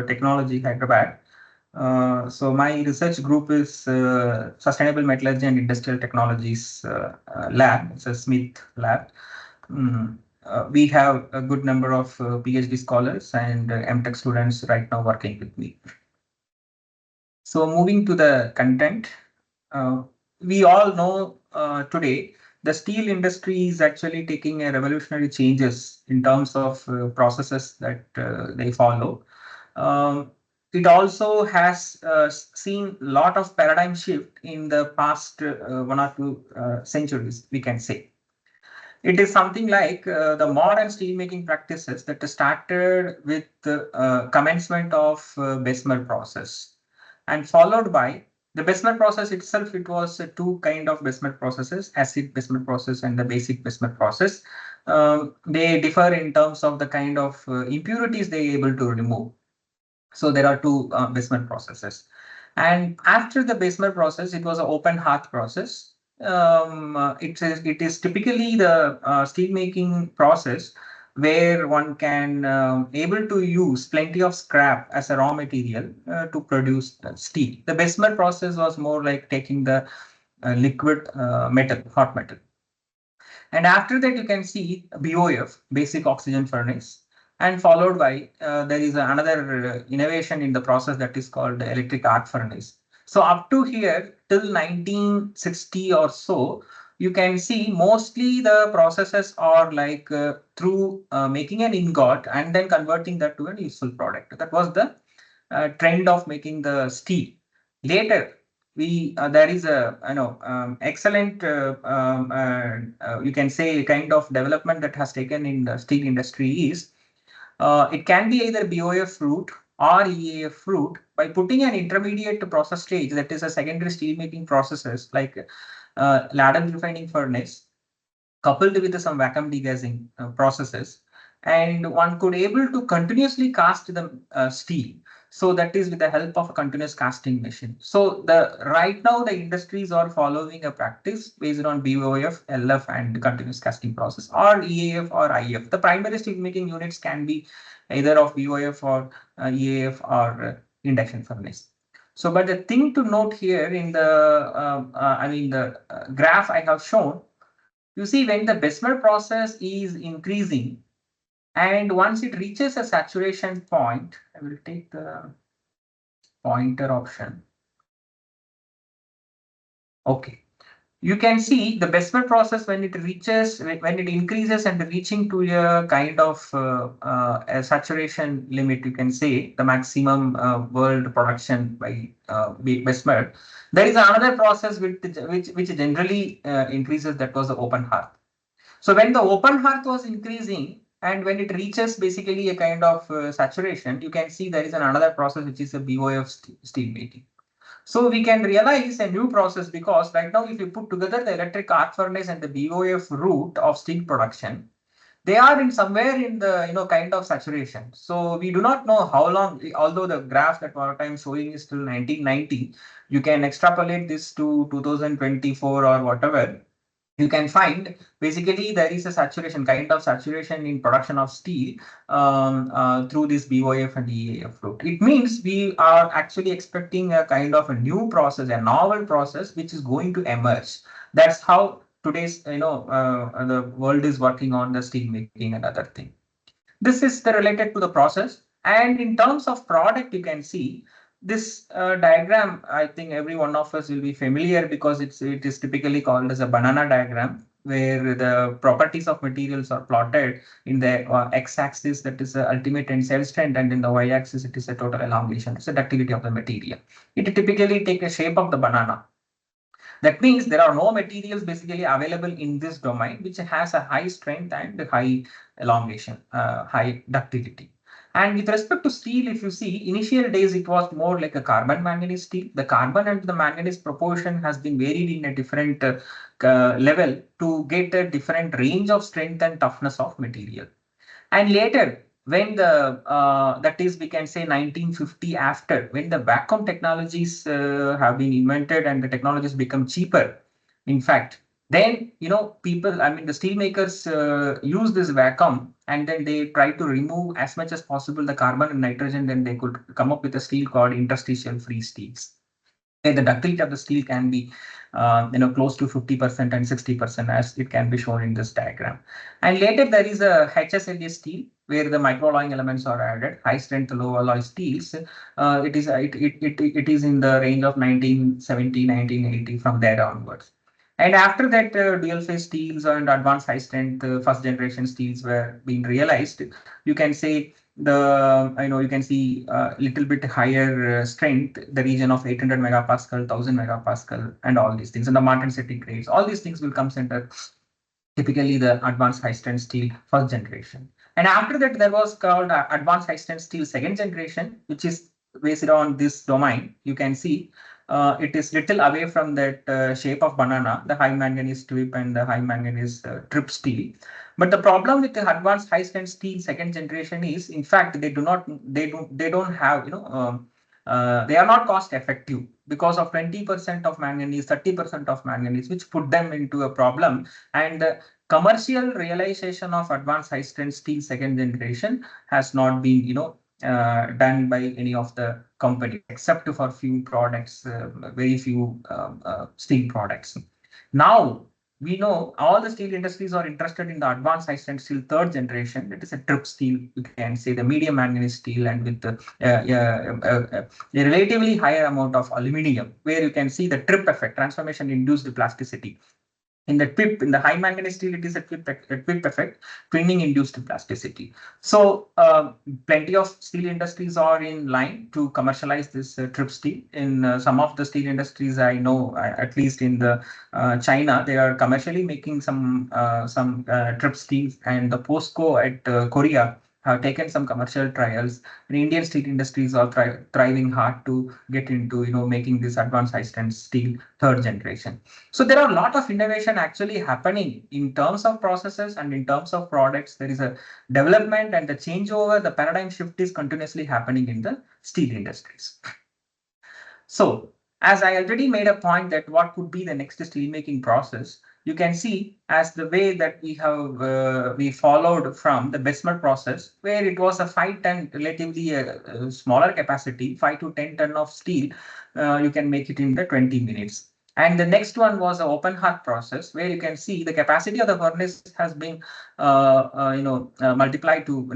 Technology, Hyderabad. So my research group is Sustainable Metallurgy and Industrial Technologies lab. It's a Smith lab. We have a good number of PhD scholars and MTech students right now working with me. So moving to the content, we all know today the steel industry is actually taking a revolutionary changes in terms of processes that they follow. Um, it also has seen a lot of paradigm shift in the past 1 or 2 centuries, we can say. It is something like the modern steelmaking practices that started with the commencement of Bessemer process and followed by the Bessemer process itself. It was two kind of Bessemer processes, acid Bessemer process and the basic Bessemer process. They differ in terms of the kind of impurities they are able to remove. So there are two Bessemer processes. And after the Bessemer process, it was an open hearth process. It is typically the steel making process where one can able to use plenty of scrap as a raw material to produce steel. The Bessemer process was more like taking the liquid metal, hot metal. And after that, you can see BOF, basic oxygen furnace, and followed by there is another innovation in the process that is called electric arc furnace. So up to here till 1960 or so, you can see mostly the processes are like through making an ingot and then converting that to a useful product. That was the trend of making the steel. Later, we there is a excellent you can say kind of development that has taken in the steel industry is it can be either BOF route or EAF route by putting an intermediate process stage, that is a secondary steel making processes like ladle refining furnace coupled with some vacuum degassing processes, and one could able to continuously cast the steel. So that is with the help of a continuous casting machine. So the right now the industries are following a practice based on BOF, LF, and continuous casting process, or EAF or IF. The primary steel making units can be either of BOF or EAF or induction furnace. So, but the thing to note here in the the graph I have shown, you see when the Bessemer process is increasing and once it reaches a saturation point, I will take the pointer option. Okay. You can see the Bessemer process when it reaches, when it increases and reaching to a kind of a saturation limit, you can say the maximum world production by Bessemer. There is another process which generally increases, that was the open hearth. So when the open hearth was increasing and when it reaches basically a kind of saturation, you can see there is another process which is a BOF steel making. So we can realize a new process because right now if you put together the electric arc furnace and the BOF route of steel production, they are in somewhere in the kind of saturation. So we do not know how long, although the graph that what I'm showing is till 1990, you can extrapolate this to 2024 or whatever. You can find basically there is a saturation, kind of saturation in production of steel through this BOF and EAF route. It means we are actually expecting a kind of a new process, a novel process, which is going to emerge. That's how today's, the world is working on the steel making and other thing. This is the related to the process. And in terms of product, you can see this diagram. I think every one of us will be familiar because it is typically called as a banana diagram, where the properties of materials are plotted in the x-axis, that is the ultimate tensile strength, and in the y-axis it is a total elongation. It's the ductility of the material. It typically take a shape of the banana. That means there are no materials basically available in this domain which has a high strength and high elongation, high ductility. And with respect to steel, if you see, initial days it was more like a carbon manganese steel. The carbon and the manganese proportion has been varied in a different level to get a different range of strength and toughness of material. And later, when the that is, we can say 1950 after, when the vacuum technologies have been invented and the technologies become cheaper, in fact, Then, people, I mean, the steel makers use this vacuum, and then they try to remove as much as possible the carbon and nitrogen. Then they could come up with a steel called interstitial free steels, where the ductility of the steel can be, close to 50% and 60%, as it can be shown in this diagram. And later there is a HSLA steel, where the microalloying elements are added, high strength low alloy steels. It is in the range of 1970, 1980, from there onwards. And after that, dual phase steels and advanced high strength first generation steels were being realized. You can say you can see a little bit higher strength, the region of 800 megapascal, 1000 megapascal, and all these things. And the martensitic grades, all these things will come under typically the advanced high strength steel first generation. And after that, there was called advanced high strength steel second generation, which is based on this domain. You can see it is little away from that shape of banana, the high manganese tube and the high manganese trip steel. But the problem with the advanced high strength steel second generation is, in fact, they don't have, they are not cost effective because of 20% of manganese, 30% of manganese, which put them into a problem. And the commercial realization of advanced high strength steel second generation has not been, done by any of the companies, except for few products, very few steel products. Now, we know all the steel industries are interested in the advanced high strength steel third generation. That is a trip steel, you can say, the medium manganese steel, and with the a relatively higher amount of aluminium, where you can see the trip effect, transformation induced plasticity. In the TWIP, in the high manganese steel, it is a TWIP effect, twinning induced plasticity. So plenty of steel industries are in line to commercialize this TRIP steel. In some of the steel industries, I know, at least in the China, they are commercially making some TRIP steel, and the POSCO at Korea have taken some commercial trials. And Indian steel industries are thriving hard to get into, making this advanced high strength steel third generation. So there are a lot of innovation actually happening in terms of processes and in terms of products. There is a development, and the changeover, the paradigm shift is continuously happening in the steel industries. So, as I already made a point that what could be the next steelmaking process, you can see as the way that we followed from the Bessemer process, where it was a 5-ton, relatively smaller capacity, 5 to 10 ton of steel, you can make it in the 20 minutes. And the next one was an open hearth process, where you can see the capacity of the furnace has been multiplied to,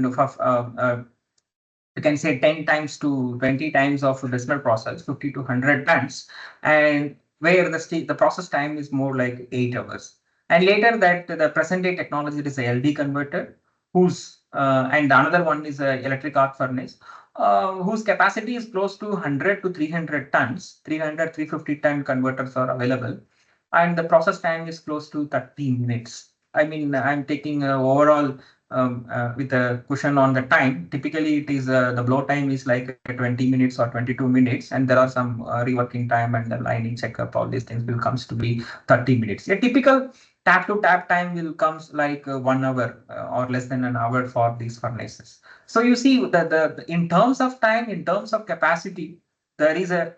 you can say 10 times to 20 times of decimal process, 50 to 100 tons, and where the process time is more like 8 hours. And later that the present day technology is a LD converter, and another one is a electric arc furnace, whose capacity is close to 100 to 300 tons, 300, 350 ton converters are available. And the process time is close to 30 minutes. I mean, I'm taking overall with a cushion on the time. Typically, it is the blow time is like 20 minutes or 22 minutes, and there are some reworking time and the lining checkup. All these things will comes to be 30 minutes. A typical tap to tap time will comes like 1 hour or less than an hour for these furnaces. So you see that in terms of time, in terms of capacity, there is a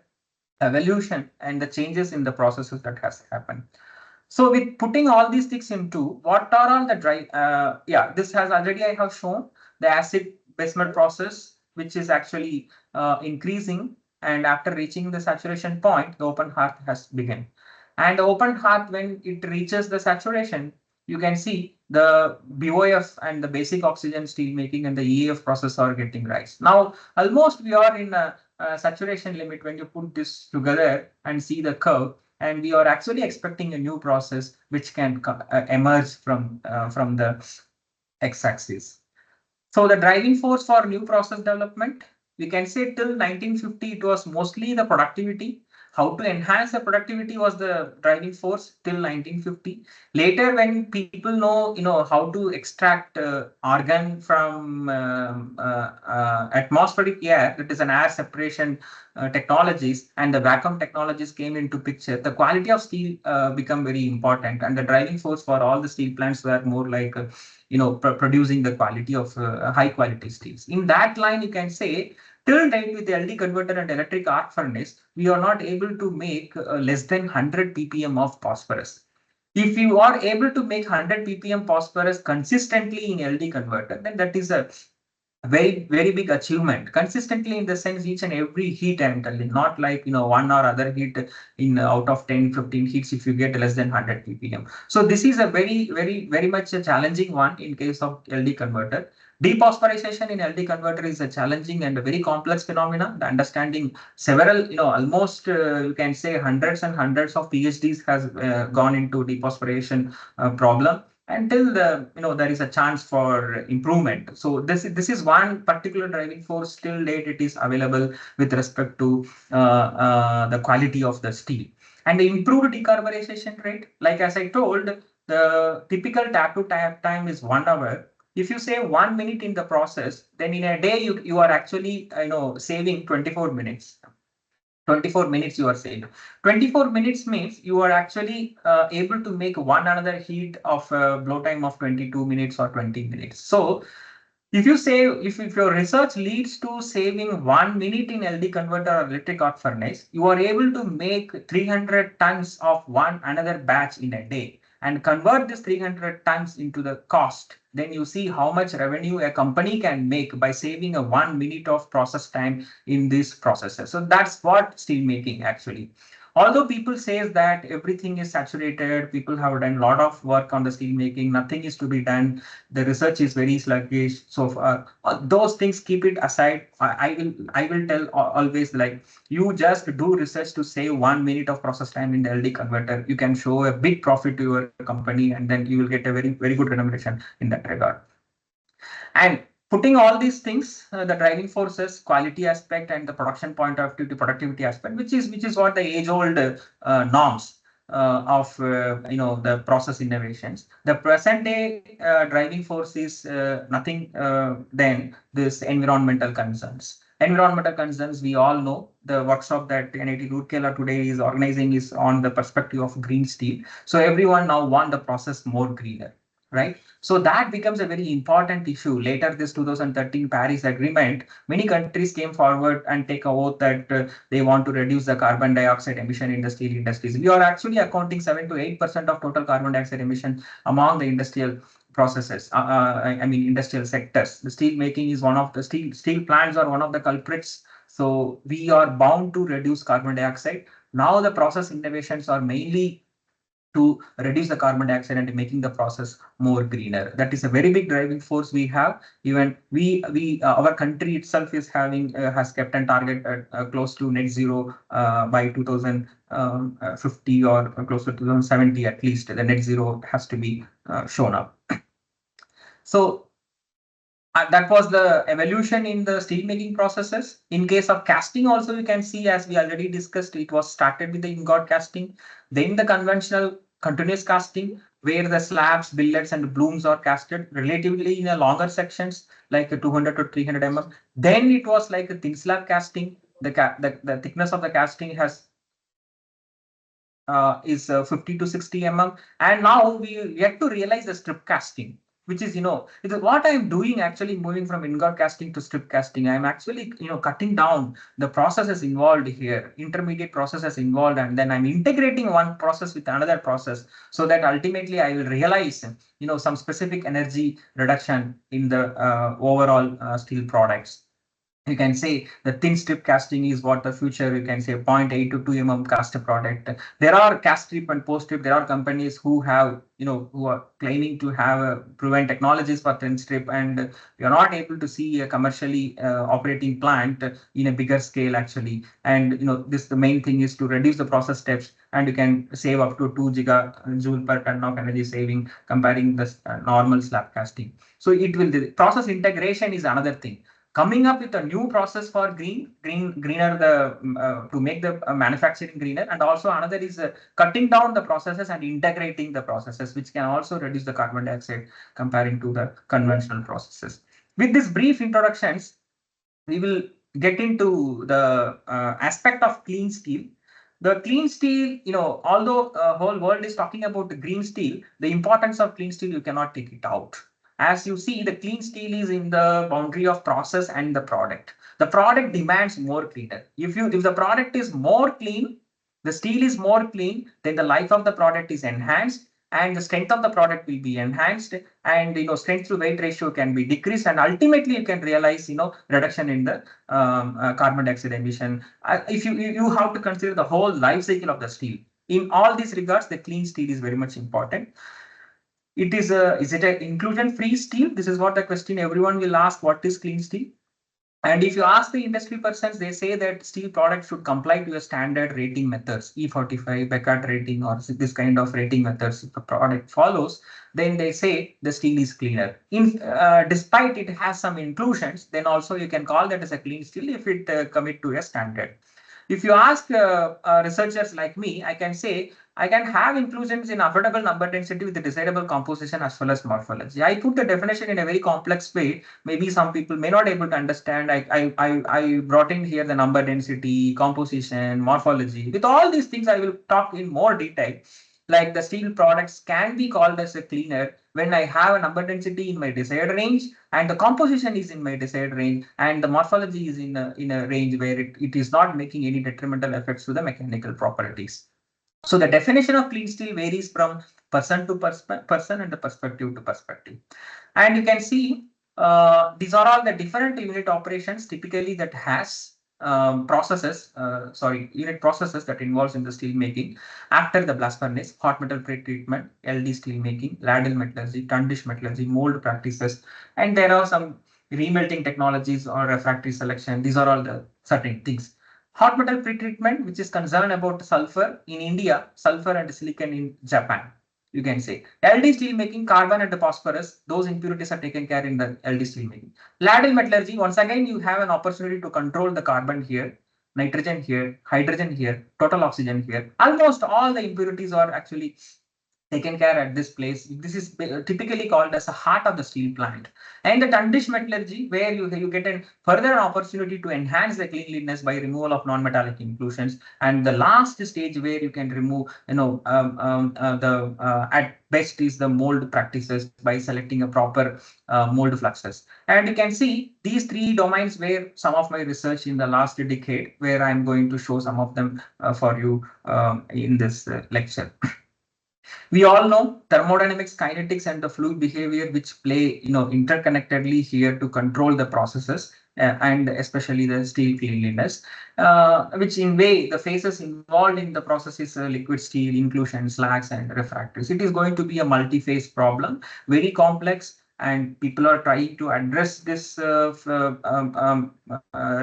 evolution and the changes in the processes that has happened. So with putting all these things into what are all the this has already I have shown the acid Bessemer process, which is actually increasing, and after reaching the saturation point, the open hearth has begun. And the open hearth, when it reaches the saturation, you can see the BOF and the basic oxygen steel making and the EAF process are getting rise. Now, almost we are in a saturation limit when you put this together and see the curve. And we are actually expecting a new process which can emerge from the x-axis. So the driving force for new process development, we can say till 1950, it was mostly the productivity. How to enhance the productivity was the driving force till 1950. Later, when people know, how to extract argon from atmospheric air, that is an air separation technologies, and the vacuum technologies came into picture, the quality of steel become very important, and the driving force for all the steel plants were more like producing the quality of high quality steels. In that line, you can say till date with the LD converter and electric arc furnace, we are not able to make less than 100 ppm of phosphorus. If you are able to make 100 ppm phosphorus consistently in LD converter, then that is a very big achievement. Consistently in the sense each and every heat, I'm telling, not like one or other heat in out of 10-15 heats if you get less than 100 ppm. So this is a very much a challenging one in case of LD converter. Dephosphorization in LD converter is a challenging and a very complex phenomena. The understanding several, almost you can say hundreds and hundreds of PhDs has gone into dephosphorylation problem until there is a chance for improvement. So this is one particular driving force till date it is available with respect to the quality of the steel. And the improved decarburization rate, like as I told, the typical tap to tap time is 1 hour. If you save 1 minute in the process, then in a day you are actually saving 24 minutes. 24 minutes you are saving. 24 minutes means you are actually able to make one another heat of blow time of 22 minutes or 20 minutes. So if you say, if your research leads to saving 1 minute in LD converter or electric arc furnace, you are able to make 300 tons of one another batch in a day and convert this 300 tons into the cost. Then you see how much revenue a company can make by saving a 1 minute of process time in these processes. So that's what steel making actually. Although people says that everything is saturated, people have done a lot of work on the steel making, nothing is to be done, the research is very sluggish so far. Those things keep it aside. I will tell always, like, you just do research to save 1 minute of process time in the LD converter. You can show a big profit to your company, and then you will get a very good remuneration in that regard. And putting all these things, the driving forces, quality aspect, and the production point of view, the productivity aspect, which is what the age-old norms of the process innovations. The present day driving force is nothing than this environmental concerns. Environmental concerns, we all know. The workshop that NIT Roorkela today is organizing is on the perspective of green steel. So everyone now want the process more greener, right? So that becomes a very important issue. Later, this 2013 Paris Agreement, many countries came forward and take a oath that they want to reduce the carbon dioxide emission in the steel industries. We are actually accounting 7 to 8% of total carbon dioxide emission among the industrial processes. I mean, industrial sectors. The steel making is one of the steel plants are one of the culprits. So we are bound to reduce carbon dioxide. Now the process innovations are mainly to reduce the carbon dioxide and making the process more greener. That is a very big driving force we have. Even we our country itself is having has kept a target at, close to net zero by 2050 or close to 2070 at least. The net zero has to be shown up. So that was the evolution in the steel making processes. In case of casting also, you can see, as we already discussed, it was started with the ingot casting, then the conventional continuous casting, where the slabs, billets, and blooms are casted relatively in a longer sections, like a 200 to 300 mm. Then it was like a thin slab casting. The thickness of the casting has is 50 to 60 mm. And now we yet to realize the strip casting, which is, it is what I'm doing actually, moving from ingot casting to strip casting. I'm actually, cutting down the processes involved here, intermediate processes involved, and then I'm integrating one process with another process so that ultimately I will realize, some specific energy reduction in the overall steel products. You can say the thin strip casting is what the future, you can say 0.8 to 2 mm cast product. There are cast strip and post strip. There are companies who have, who are claiming to have proven technologies for thin strip, and we are not able to see a commercially operating plant in a bigger scale actually. And, this, the main thing is to reduce the process steps, and you can save up to 2 gigajoule per ton of energy saving comparing the normal slab casting. So it will, the process integration is another thing, coming up with a new process for greener the to make the manufacturing greener, and also another is cutting down the processes and integrating the processes, which can also reduce the carbon dioxide comparing to the conventional processes. With these brief introductions, we will get into the aspect of clean steel. The clean steel, although whole world is talking about the green steel, the importance of clean steel, you cannot take it out. As you see, the clean steel is in the boundary of process and the product. The product demands more cleaner. If the product is more clean, the steel is more clean, then the life of the product is enhanced. and the strength of the product will be enhanced, and strength to weight ratio can be decreased, and ultimately you can realize reduction in the carbon dioxide emission. If you have to consider the whole life cycle of the steel. In all these regards, the clean steel is very much important. Is it an inclusion free steel? This is what the question everyone will ask. What is clean steel? And if you ask the industry persons, they say that steel products should comply to a standard rating methods, E45, Beckett rating, or this kind of rating methods. If the product follows, then they say the steel is cleaner. Despite it has some inclusions, then also you can call that as a clean steel if it commit to a standard. If you ask researchers like me, I can say I can have inclusions in affordable number density with the desirable composition as well as morphology. I put the definition in a very complex way. Maybe some people may not able to understand. I brought in here the number density, composition, morphology. With all these things, I will talk in more detail. Like the steel products can be called as a cleaner when I have a number density in my desired range, and the composition is in my desired range, and the morphology is in a range where it is not making any detrimental effects to the mechanical properties. So the definition of clean steel varies from person to person and the perspective to perspective. And you can see these are all the different unit operations typically that has unit processes that involves in the steel making after the blast furnace, hot metal pretreatment, LD steel making, ladle metallurgy, tundish metallurgy, mold practices, and there are some remelting technologies or refractory selection. These are all the certain things. Hot metal pretreatment, which is concerned about sulfur in India, sulfur and silicon in Japan. You can say LD steel making, carbon and the phosphorus, those impurities are taken care in the LD steel making. Ladle metallurgy, once again, you have an opportunity to control the carbon here, nitrogen here, hydrogen here, total oxygen here. Almost all the impurities are actually taken care at this place. This is typically called as the heart of the steel plant. And the tundish metallurgy, where you get a further opportunity to enhance the cleanliness by removal of non-metallic inclusions. And the last stage where you can remove, at best is the mold practices by selecting a proper mold fluxes. And you can see these three domains where some of my research in the last decade, where I'm going to show some of them for you in this lecture. We all know thermodynamics, kinetics, and the fluid behavior, which play interconnectedly here to control the processes and especially the steel cleanliness, which in way the phases involved in the process is liquid steel, inclusion, slags, and refractories. It is going to be a multi-phase problem, very complex. And people are trying to address this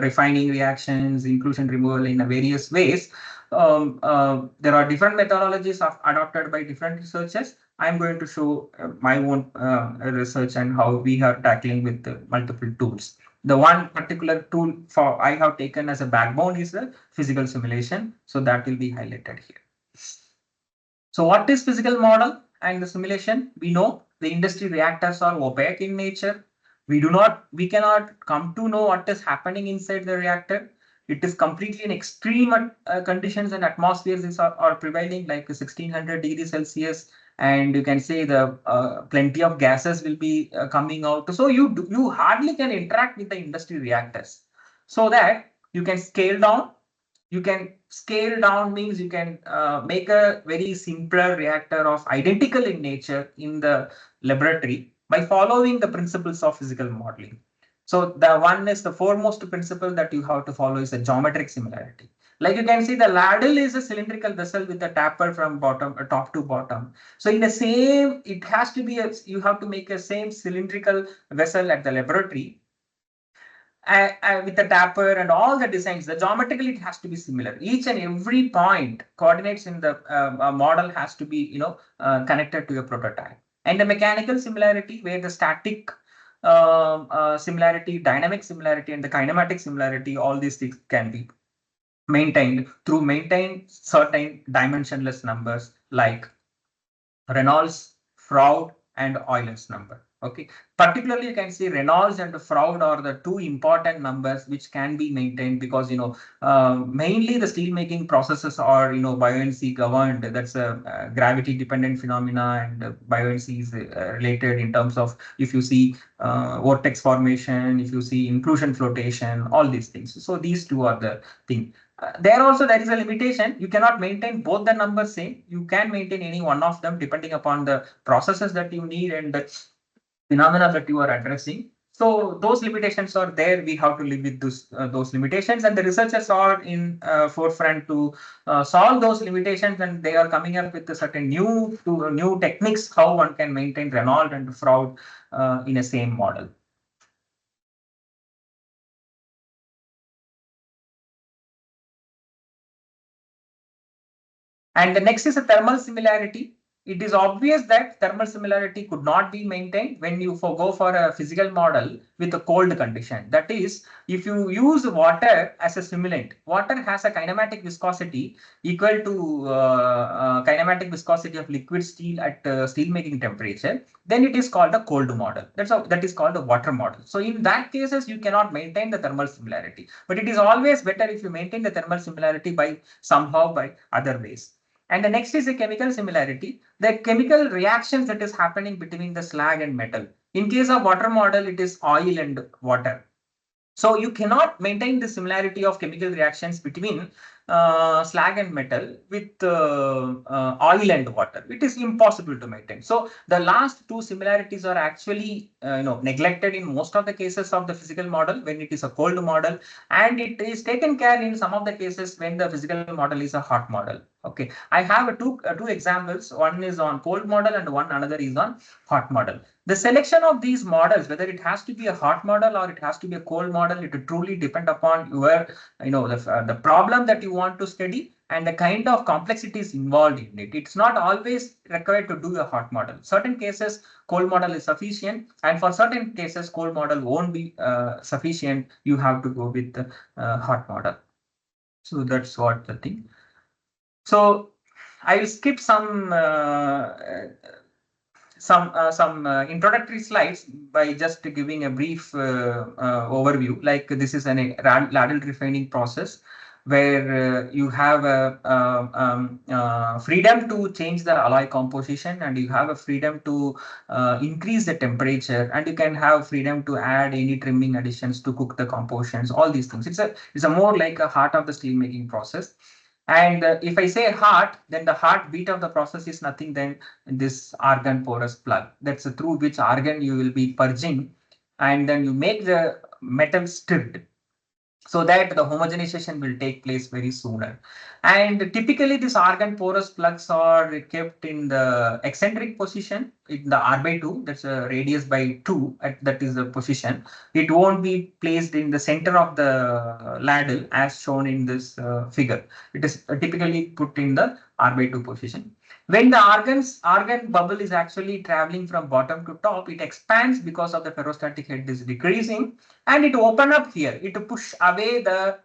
refining reactions, inclusion removal in various ways. There are different methodologies adopted by different researchers. I'm going to show my own research and how we are tackling with multiple tools. The one particular tool I have taken as a backbone is the physical simulation. So that will be highlighted here. So what is physical model and the simulation? We know the industry reactors are opaque in nature. We cannot come to know what is happening inside the reactor. It is completely in extreme conditions and atmospheres are prevailing, like 1600 degrees Celsius, and you can say the plenty of gases will be coming out. So you hardly can interact with the industry reactors. So that you can scale down. You can scale down means you can make a very simpler reactor of identical in nature in the laboratory by following the principles of physical modeling. So the foremost principle that you have to follow is the geometric similarity. Like you can see, the ladle is a cylindrical vessel with a taper from top to bottom. So in the same, it has to be you have to make a same cylindrical vessel at the laboratory. With the tapper and all the designs, the geometrically it has to be similar. Each and every point coordinates in the model has to be connected to a prototype. And the mechanical similarity, where the static similarity, dynamic similarity, and the kinematic similarity, all these things can be maintained through certain dimensionless numbers like Reynolds, Froude, and Euler's number. Okay, particularly you can see Reynolds and Froud are the two important numbers which can be maintained because mainly the steel making processes are buoyancy governed. That's a gravity dependent phenomena, and buoyancy is related in terms of if you see vortex formation, if you see inclusion flotation, all these things. So these two are the thing. There is a limitation. You cannot maintain both the numbers same. You can maintain any one of them depending upon the processes that you need and the phenomena that you are addressing. So those limitations are there. We have to live with those limitations, and the researchers are in forefront to solve those limitations, and they are coming up with a certain new techniques how one can maintain Reynolds and Froud in a same model. And the next is a thermal similarity. It is obvious that thermal similarity could not be maintained when you go for a physical model with a cold condition. That is, if you use water as a simulant, water has a kinematic viscosity equal to kinematic viscosity of liquid steel at steel making temperature, then it is called a cold model. That is called a water model. So in that cases, you cannot maintain the thermal similarity. But it is always better if you maintain the thermal similarity by somehow by other ways. And the next is a chemical similarity, the chemical reactions that is happening between the slag and metal. In case of water model, it is oil and water. So you cannot maintain the similarity of chemical reactions between slag and metal with oil and water. It is impossible to maintain. So the last two similarities are actually neglected in most of the cases of the physical model when it is a cold model, and it is taken care in some of the cases when the physical model is a hot model. Okay, I have two examples. One is on cold model and another is on hot model. The selection of these models, whether it has to be a hot model or it has to be a cold model, it will truly depend upon your, the problem that you want to study and the kind of complexities involved in it. It's not always required to do a hot model. Certain cases, cold model is sufficient, and for certain cases, cold model won't be sufficient. You have to go with the hot model. So that's what the thing. So I will skip some introductory slides by just giving a brief overview. Like this is an ladle refining process where you have a freedom to change the alloy composition, and you have a freedom to increase the temperature, and you can have freedom to add any trimming additions to cook the compositions, all these things. It's a more like a heart of the steel making process. And if I say heart, then the heartbeat of the process is nothing than this argon porous plug. That's through which argon you will be purging, and then you make the metal stripped so that the homogenization will take place very sooner. And typically these argon porous plugs are kept in the eccentric position in the R by 2, that's a radius by 2, that is the position. It won't be placed in the center of the ladle as shown in this figure. It is typically put in the R by 2 position. When the argon bubble is actually traveling from bottom to top, it expands because of the ferrostatic head is decreasing, and it open up here. It push away the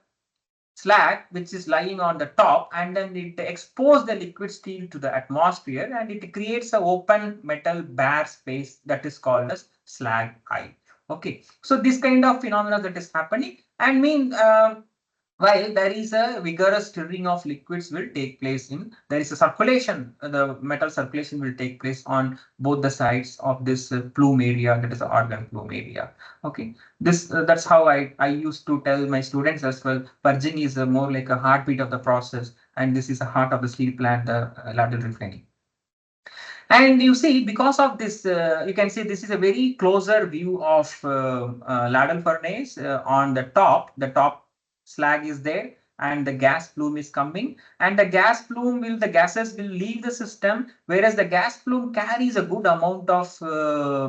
slag which is lying on the top, and then it expose the liquid steel to the atmosphere, and it creates an open metal bare space that is called as slag eye. Okay, so this kind of phenomena that is happening, and while there is a vigorous stirring of liquids will take place there is a circulation, the metal circulation will take place on both the sides of this plume area, that is the argon plume area. Okay, that's how I used to tell my students as well. Purging is more like a heartbeat of the process, and this is the heart of the steel plant, the ladle refining. And you see, because of this, you can see this is a very closer view of ladle furnace. On the top slag is there, and the gas plume is coming, and the gases will leave the system, whereas the gas plume carries a good amount of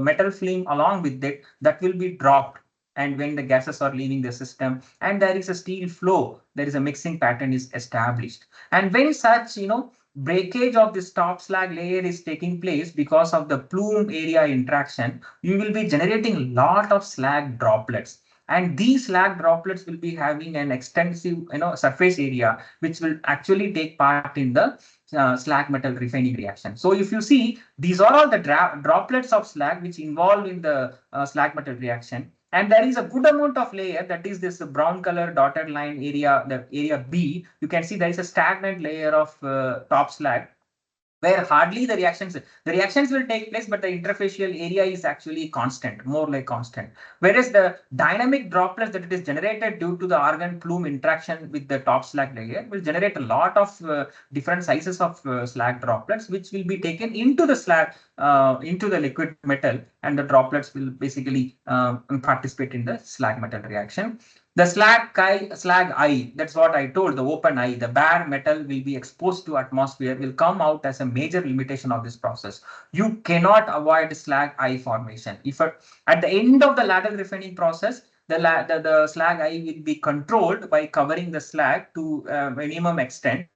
metal film along with it that will be dropped. And when the gases are leaving the system and there is a steel flow, there is a mixing pattern is established. And when such, breakage of this top slag layer is taking place because of the plume area interaction, you will be generating a lot of slag droplets. and these slag droplets will be having an extensive surface area which will actually take part in the slag metal refining reaction. So if you see, these are all the droplets of slag which involved in the slag metal reaction. And there is a good amount of layer, that is this brown color dotted line area, the area B. You can see there is a stagnant layer of top slag where hardly the reactions will take place, but the interfacial area is actually constant, more like constant. Whereas the dynamic droplets that it is generated due to the argon plume interaction with the top slag layer will generate a lot of different sizes of slag droplets, which will be taken into the slag, into the liquid metal, and the droplets will basically participate in the slag metal reaction. The slag eye, that's what I told, the open eye, the bare metal will be exposed to atmosphere, will come out as a major limitation of this process. You cannot avoid slag eye formation. If at the end of the ladle refining process, the slag eye will be controlled by covering the slag to minimum extent,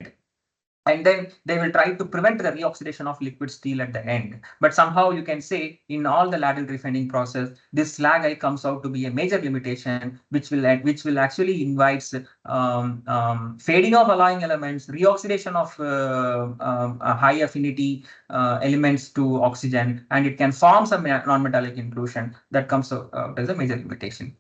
and then they will try to prevent the reoxidation of liquid steel at the end. But somehow you can say in all the ladle refining process, this slag eye comes out to be a major limitation, which will actually invites fading of alloying elements, reoxidation of high affinity elements to oxygen, and it can form some non-metallic inclusion that comes out as a major limitation.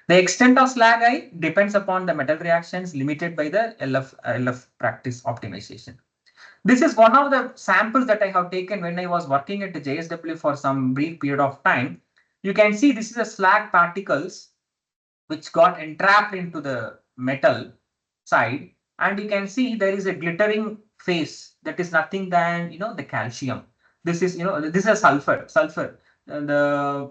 The extent of slag eye depends upon the metal reactions limited by the LF practice optimization. This is one of the samples that I have taken when I was working at the JSW for some brief period of time. You can see this is a slag particles which got entrapped into the metal side, and you can see there is a glittering phase that is nothing than the calcium. This is this is a sulfur. The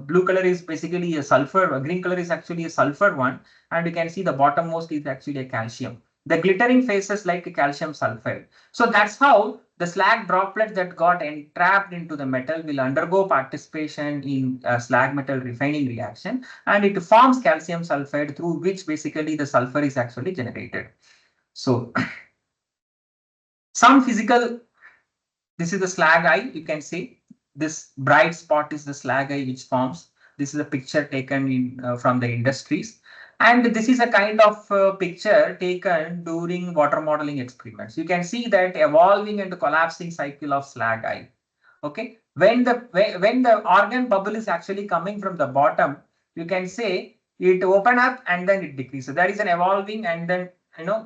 blue color is basically a sulfur, green color is actually a sulfur one, and you can see the bottommost is actually a calcium. The glittering phases like a calcium sulfide. So that's how the slag droplets that got entrapped into the metal will undergo participation in slag metal refining reaction, and it forms calcium sulfide, through which basically the sulfur is actually generated. So some physical, this is the slag eye, you can see. This bright spot is the slag eye which forms. This is a picture taken in from the industries. And this is a kind of picture taken during water modeling experiments. You can see that evolving and collapsing cycle of slag eye. Okay, when the organ bubble is actually coming from the bottom, you can say it open up and then it decreases. That is an evolving and then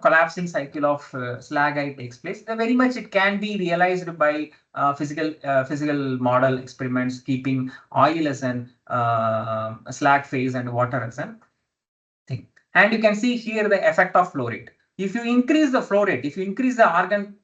collapsing cycle of slag eye takes place. Very much it can be realized by physical model experiments, keeping oil as an slag phase and water as an thing. And you can see here the effect of flow rate. If you increase the flow rate, if you increase the argon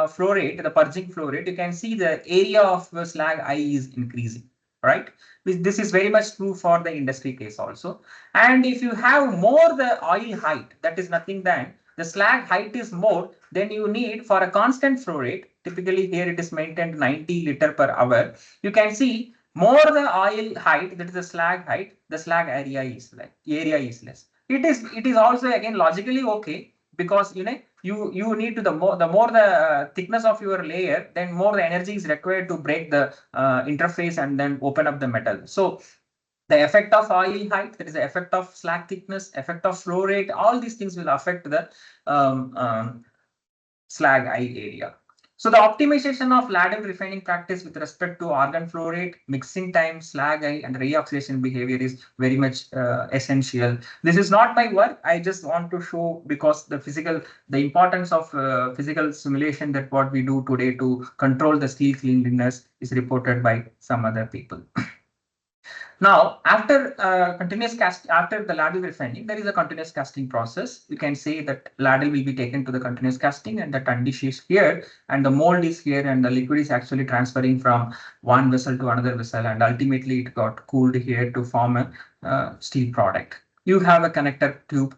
flow rate, the purging flow rate, you can see the area of the slag eye is increasing, right? This is very much true for the industry case also. And if you have more the oil height, that is nothing than the slag height is more, then you need for a constant flow rate. Typically here it is maintained 90 liter per hour. You can see more the oil height, that is the slag height, the slag area is less. It is also again logically okay, because you need to the more the thickness of your layer, then more the energy is required to break the interface and then open up the metal. So the effect of oil height, that is the effect of slag thickness, effect of flow rate, all these things will affect the slag eye area. So the optimization of ladle refining practice with respect to argon flow rate, mixing time, slag eye, and reoxidation behavior is very much essential. This is not my work. I just want to show, because the importance of physical simulation that what we do today to control the steel cleanliness is reported by some other people. Now, after after the ladle refining, there is a continuous casting process. You can say that ladle will be taken to the continuous casting, and the tundish is here, and the mold is here, and the liquid is actually transferring from one vessel to another vessel, and ultimately it got cooled here to form a steel product. You have a connector tube,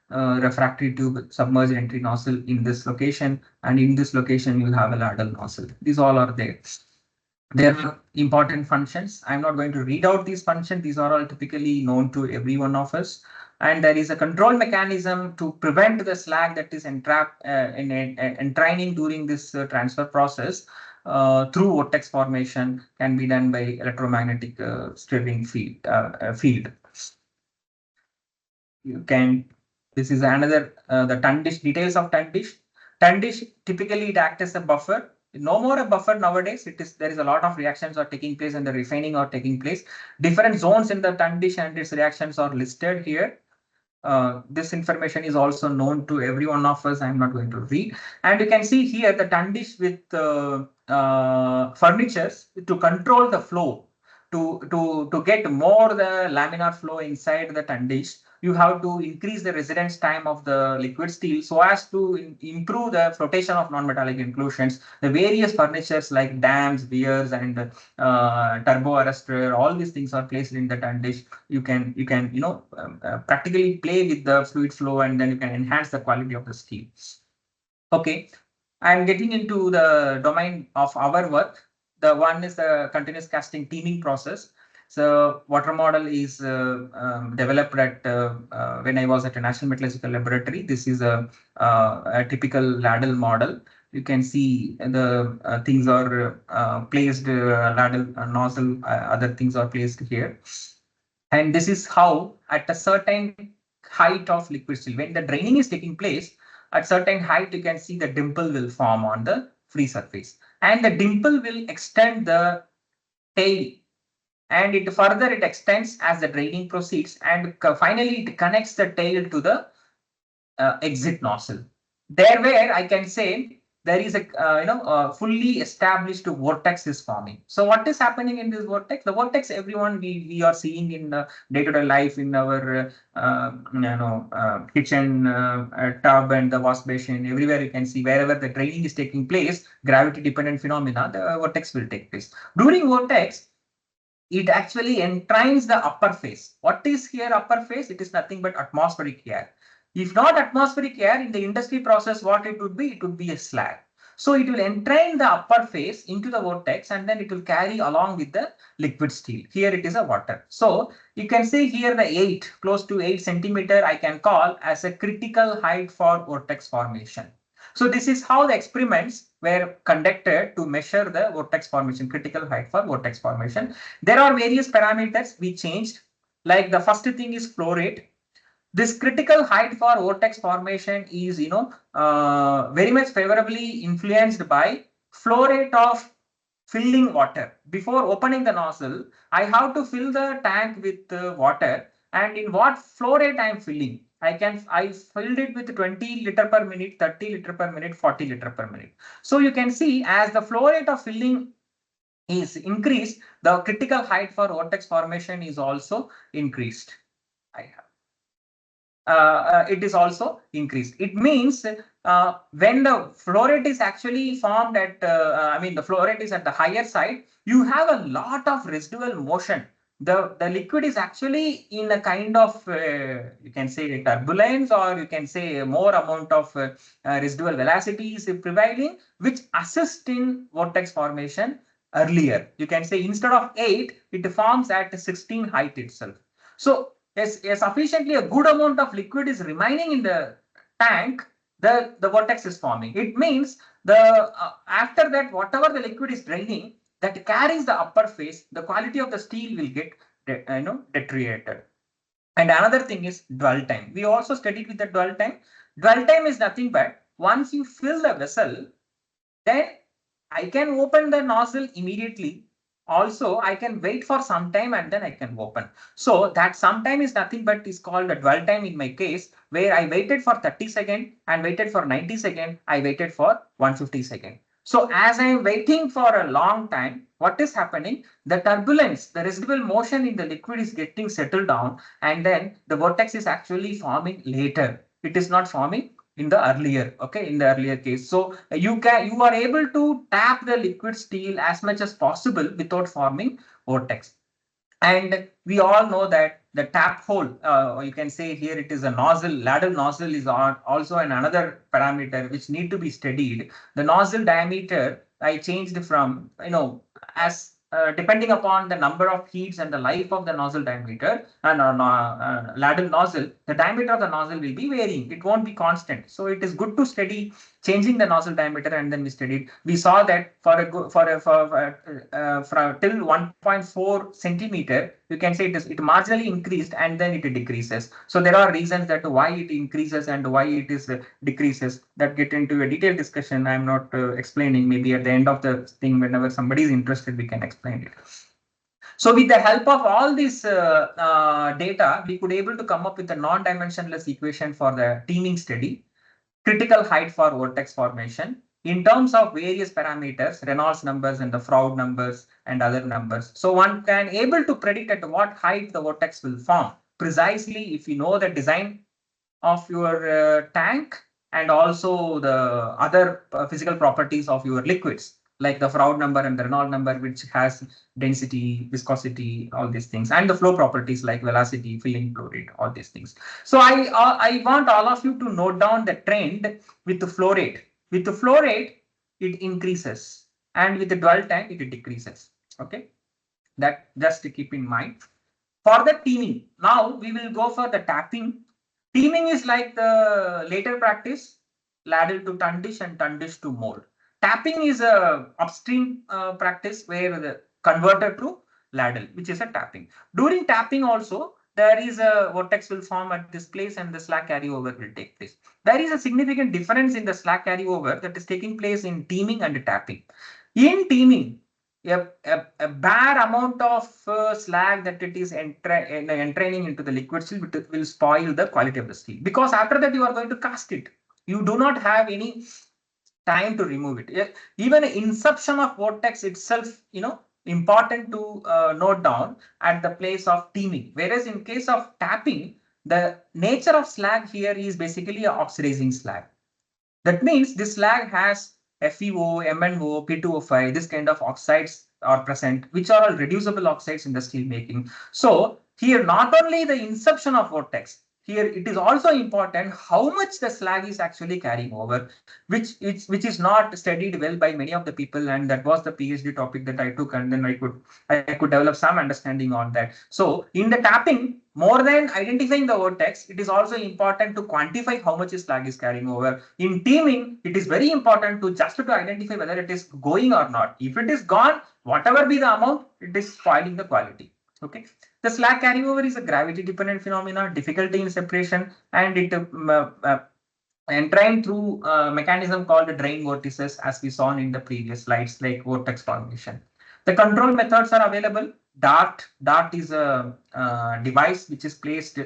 refractory tube, submerged entry nozzle in this location, and in this location you have a ladle nozzle. These all are there. There are important functions. I'm not going to read out these functions. These are all typically known to every one of us. And there is a control mechanism to prevent the slag that is entrapped entrining during this transfer process through vortex formation, can be done by electromagnetic stirring field. You can, this is another, the tun dish, details of tun dish. Tun dish, typically it acts as a buffer. No more a buffer nowadays. There is a lot of reactions are taking place and the refining are taking place. Different zones in the tun dish and its reactions are listed here. This information is also known to every one of us. I'm not going to read. And you can see here the tun dish with furnitures to control the flow. To get more the laminar flow inside the tun dish, you have to increase the residence time of the liquid steel so as to improve the flotation of non-metallic inclusions. The various furnitures like dams, weirs, and turbo arrestor, all these things are placed in the tun dish. You can practically play with the fluid flow, and then you can enhance the quality of the steel. Okay, I'm getting into the domain of our work. The one is the continuous casting teaming process. So water model is developed at when I was at a National Metallurgical Laboratory. This is a typical ladle model. You can see the things are placed, ladle, nozzle, other things are placed here. And this is how at a certain height of liquid steel, when the draining is taking place, at certain height, you can see the dimple will form on the free surface. And the dimple will extend the tail, and it extends as the draining proceeds, and finally it connects the tail to the exit nozzle. There where I can say there is a fully established vortex is forming. So what is happening in this vortex? The vortex, everyone we are seeing in day-to-day life in our kitchen tub and the wash basin. Everywhere you can see wherever the draining is taking place, gravity-dependent phenomena, the vortex will take place. During vortex, it actually entrains the upper phase. What is here upper phase? It is nothing but atmospheric air. If not atmospheric air, in the industry process, what it would be a slag. So it will entrain the upper phase into the vortex, and then it will carry along with the liquid steel. Here it is a water. So you can see here the close to 8 centimeter, I can call as a critical height for vortex formation. So this is how the experiments were conducted to measure the vortex formation, critical height for vortex formation. There are various parameters we changed. Like the first thing is flow rate. This critical height for vortex formation is, very much favorably influenced by flow rate of filling water. Before opening the nozzle, I have to fill the tank with water, and in what flow rate I am filling. I filled it with 20 liter per minute, 30 liter per minute, 40 liter per minute. So you can see as the flow rate of filling is increased, the critical height for vortex formation is also increased. It is also increased. It means when the flow rate is actually formed at, the flow rate is at the higher side, you have a lot of residual motion. The liquid is actually in a kind of, you can say turbulence, or you can say more amount of residual velocity is prevailing, which assists in vortex formation earlier. You can say instead of 8, it forms at 16 height itself. So sufficiently a good amount of liquid is remaining in the tank, the vortex is forming. It means after that, whatever the liquid is draining, that carries the upper phase, the quality of the steel will get deteriorated. And another thing is dwell time. We also studied with the dwell time. Dwell time is nothing but once you fill the vessel, then I can open the nozzle immediately. Also, I can wait for some time and then I can open. So that sometime is nothing but is called a dwell time in my case, where I waited for 30 seconds and waited for 90 seconds. I waited for 150 seconds. So as I am waiting for a long time, what is happening? The turbulence, the residual motion in the liquid is getting settled down, and then the vortex is actually forming later. It is not forming in the earlier case. So you are able to tap the liquid steel as much as possible without forming vortex. And we all know that the tap hole, you can say here it is a nozzle, ladle nozzle is also another parameter which need to be studied. The nozzle diameter I changed from, as depending upon the number of heats and the life of the nozzle diameter and ladle nozzle, the diameter of the nozzle will be varying. It won't be constant. So it is good to study changing the nozzle diameter, and then we studied. We saw that for till 1.4 centimeter, you can say it marginally increased and then it decreases. So there are reasons that why it increases and why it is decreases that get into a detailed discussion. I'm not explaining. Maybe at the end of the thing, whenever somebody is interested, we can explain it. So with the help of all this data, we could able to come up with a non-dimensionless equation for the teaming study, critical height for vortex formation in terms of various parameters, Reynolds numbers and the Froude numbers and other numbers. So one can able to predict at what height the vortex will form precisely if you know the design of your tank and also the other physical properties of your liquids, like the Froude number and the Reynolds number, which has density, viscosity, all these things, and the flow properties like velocity, filling flow rate, all these things. So I want all of you to note down the trend with the flow rate. With the flow rate, it increases, and with the dwell time, it decreases. Okay, that just to keep in mind. For the teaming, now we will go for the tapping. Teaming is like the later practice, ladle to tundish and tundish to mold. Tapping is a upstream practice where the converter to ladle, which is a tapping. During tapping also, there is a vortex will form at this place and the slack carryover will take place. There is a significant difference in the slack carryover that is taking place in teaming and tapping. In teaming, a bad amount of slag that it is entraining into the liquid steel will spoil the quality of the steel, because after that you are going to cast it. You do not have any time to remove it. Even inception of vortex itself, important to note down at the place of teaming. Whereas in case of tapping, the nature of slag here is basically a oxidizing slag. That means this slag has FeO, MnO, P2O5, this kind of oxides are present, which are all reducible oxides in the steel making. So here, not only the inception of vortex, here it is also important how much the slag is actually carrying over, which is not studied well by many of the people, and that was the PhD topic that I took, and then I could develop some understanding on that. So in the tapping, more than identifying the vortex, it is also important to quantify how much slag is carrying over. In teaming, it is very important to just to identify whether it is going or not. If it is gone, whatever be the amount, it is spoiling the quality. Okay. The slag carryover is a gravity-dependent phenomena, difficulty in separation, and it entrained through a mechanism called the drain vortices, as we saw in the previous slides, like vortex formation. The control methods are available. Dart is a device which is placed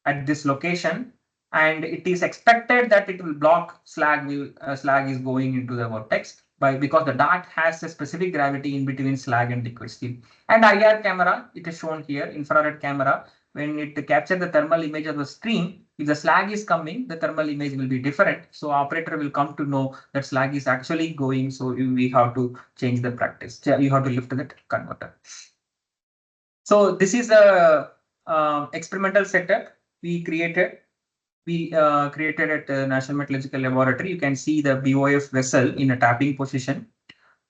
at this location, and it is expected that it will block slag is going into the vortex because the dart has a specific gravity in between slag and liquid steel. And IR camera, it is shown here, infrared camera. When it captures the thermal image of the stream, if the slag is coming, the thermal image will be different. So operator will come to know that slag is actually going. So we have to change the practice. You have to lift the converter. So this is the experimental setup we created. We created at the National Metallurgical Laboratory. You can see the BOF vessel in a tapping position.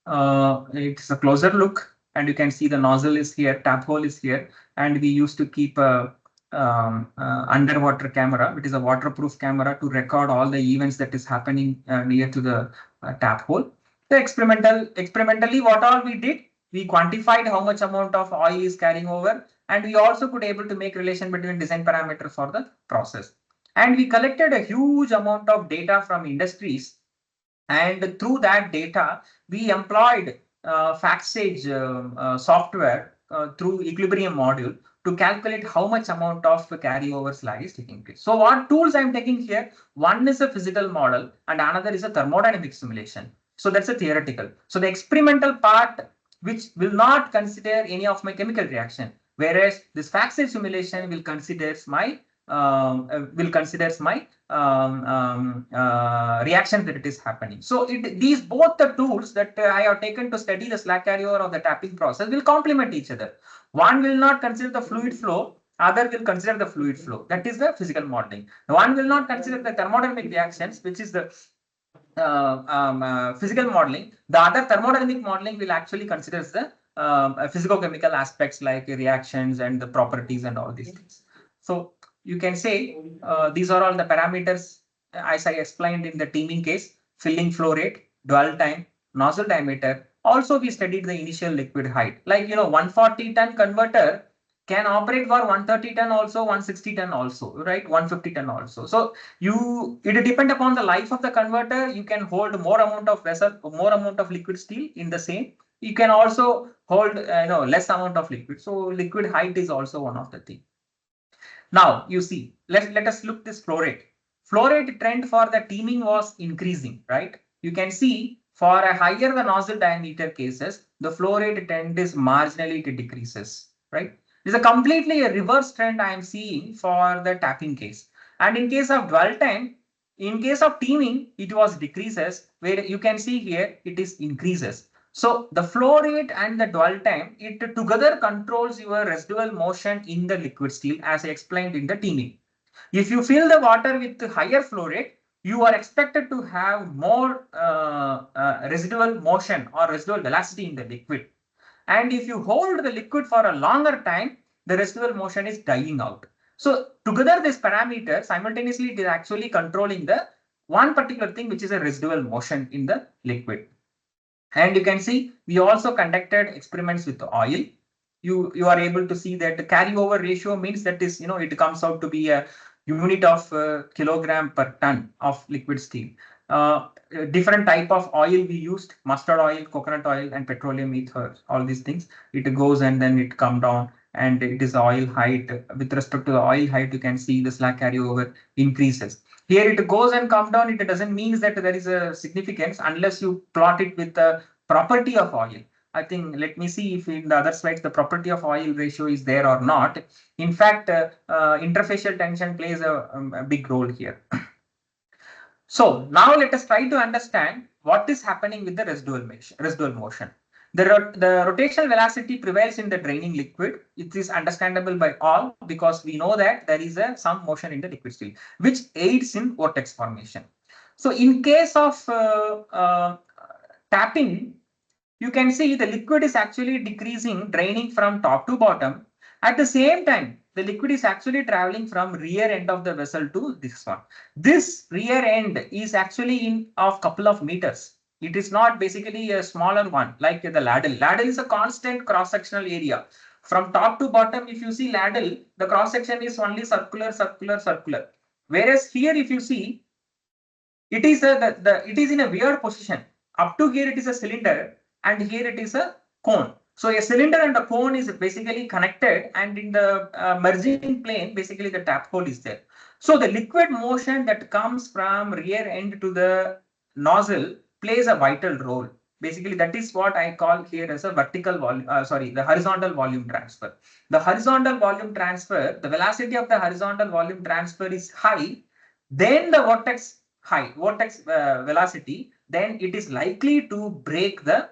It's a closer look, and you can see the nozzle is here, tap hole is here, and we used to keep a underwater camera, which is a waterproof camera, to record all the events that is happening near to the tap hole. The experimentally, what all we did, we quantified how much amount of oil is carrying over, and we also could able to make relation between design parameter for the process. And we collected a huge amount of data from industries, and through that data, we employed FactSage software through equilibrium module to calculate how much amount of carryover slag is taking place. So what tools I'm taking here? One is a physical model and another is a thermodynamic simulation. So that's a theoretical. So the experimental part, which will not consider any of my chemical reaction, whereas this FactSage simulation will consider my reaction that it is happening. So these both the tools that I have taken to study the slag carryover of the tapping process will complement each other. One will not consider the fluid flow, other will consider the fluid flow. That is the physical modeling. One will not consider the thermodynamic reactions, which is the physical modeling. The other thermodynamic modeling will actually consider the physicochemical aspects like reactions and the properties and all these things. So you can say these are all the parameters as I explained in the teaming case: filling flow rate, dwell time, nozzle diameter. Also, we studied the initial liquid height. Like 140-ton converter can operate for 130 ton also, 160 ton also, right? 150 ton also. So it depends upon the life of the converter. You can hold more amount of vessel, more amount of liquid steel in the same. You can also hold less amount of liquid. So liquid height is also one of the thing. Now you see, let us look this flow rate. Flow rate trend for the teaming was increasing, right? You can see for a higher the nozzle diameter cases, the flow rate trend is marginally it decreases, right? It's a completely a reverse trend I am seeing for the tapping case. And in case of dwell time, in case of teaming, it was decreases, where you can see here it is increases. So the flow rate and the dwell time, it together controls your residual motion in the liquid steel, as I explained in the teaming. If you fill the water with higher flow rate, you are expected to have more residual motion or residual velocity in the liquid. And if you hold the liquid for a longer time, the residual motion is dying out. So together this parameter simultaneously it is actually controlling the one particular thing, which is a residual motion in the liquid. And you can see we also conducted experiments with the oil. You are able to see that the carryover ratio means that is, it comes out to be a unit of kilogram per ton of liquid steel. Different type of oil we used: mustard oil, coconut oil, and petroleum ether. All these things, it goes and then it come down, and it is oil height. With respect to the oil height, you can see the slack carryover increases. Here it goes and come down. It doesn't mean that there is a significance unless you plot it with the property of oil. I think, let me see if in the other slides the property of oil ratio is there or not. In fact, interfacial tension plays a big role here. So now let us try to understand what is happening with the residual motion. The rotational velocity prevails in the draining liquid. It is understandable by all because we know that there is some motion in the liquid steel, which aids in vortex formation. So in case of tapping, you can see the liquid is actually decreasing, draining from top to bottom. At the same time, the liquid is actually traveling from rear end of the vessel to this one. This rear end is actually in of couple of meters. It is not basically a smaller one like the ladle. Ladle is a constant cross-sectional area. From top to bottom, if you see ladle, the cross-section is only circular, circular, circular. Whereas here, if you see, it is it is in a weird position. Up to here, it is a cylinder, and here it is a cone. So a cylinder and a cone is basically connected, and in the merging plane, basically the tap hole is there. So the liquid motion that comes from rear end to the nozzle plays a vital role. Basically, that is what I call here as a vertical volume, the horizontal volume transfer. The horizontal volume transfer, the velocity of the horizontal volume transfer is high, then the vortex velocity, then it is likely to break the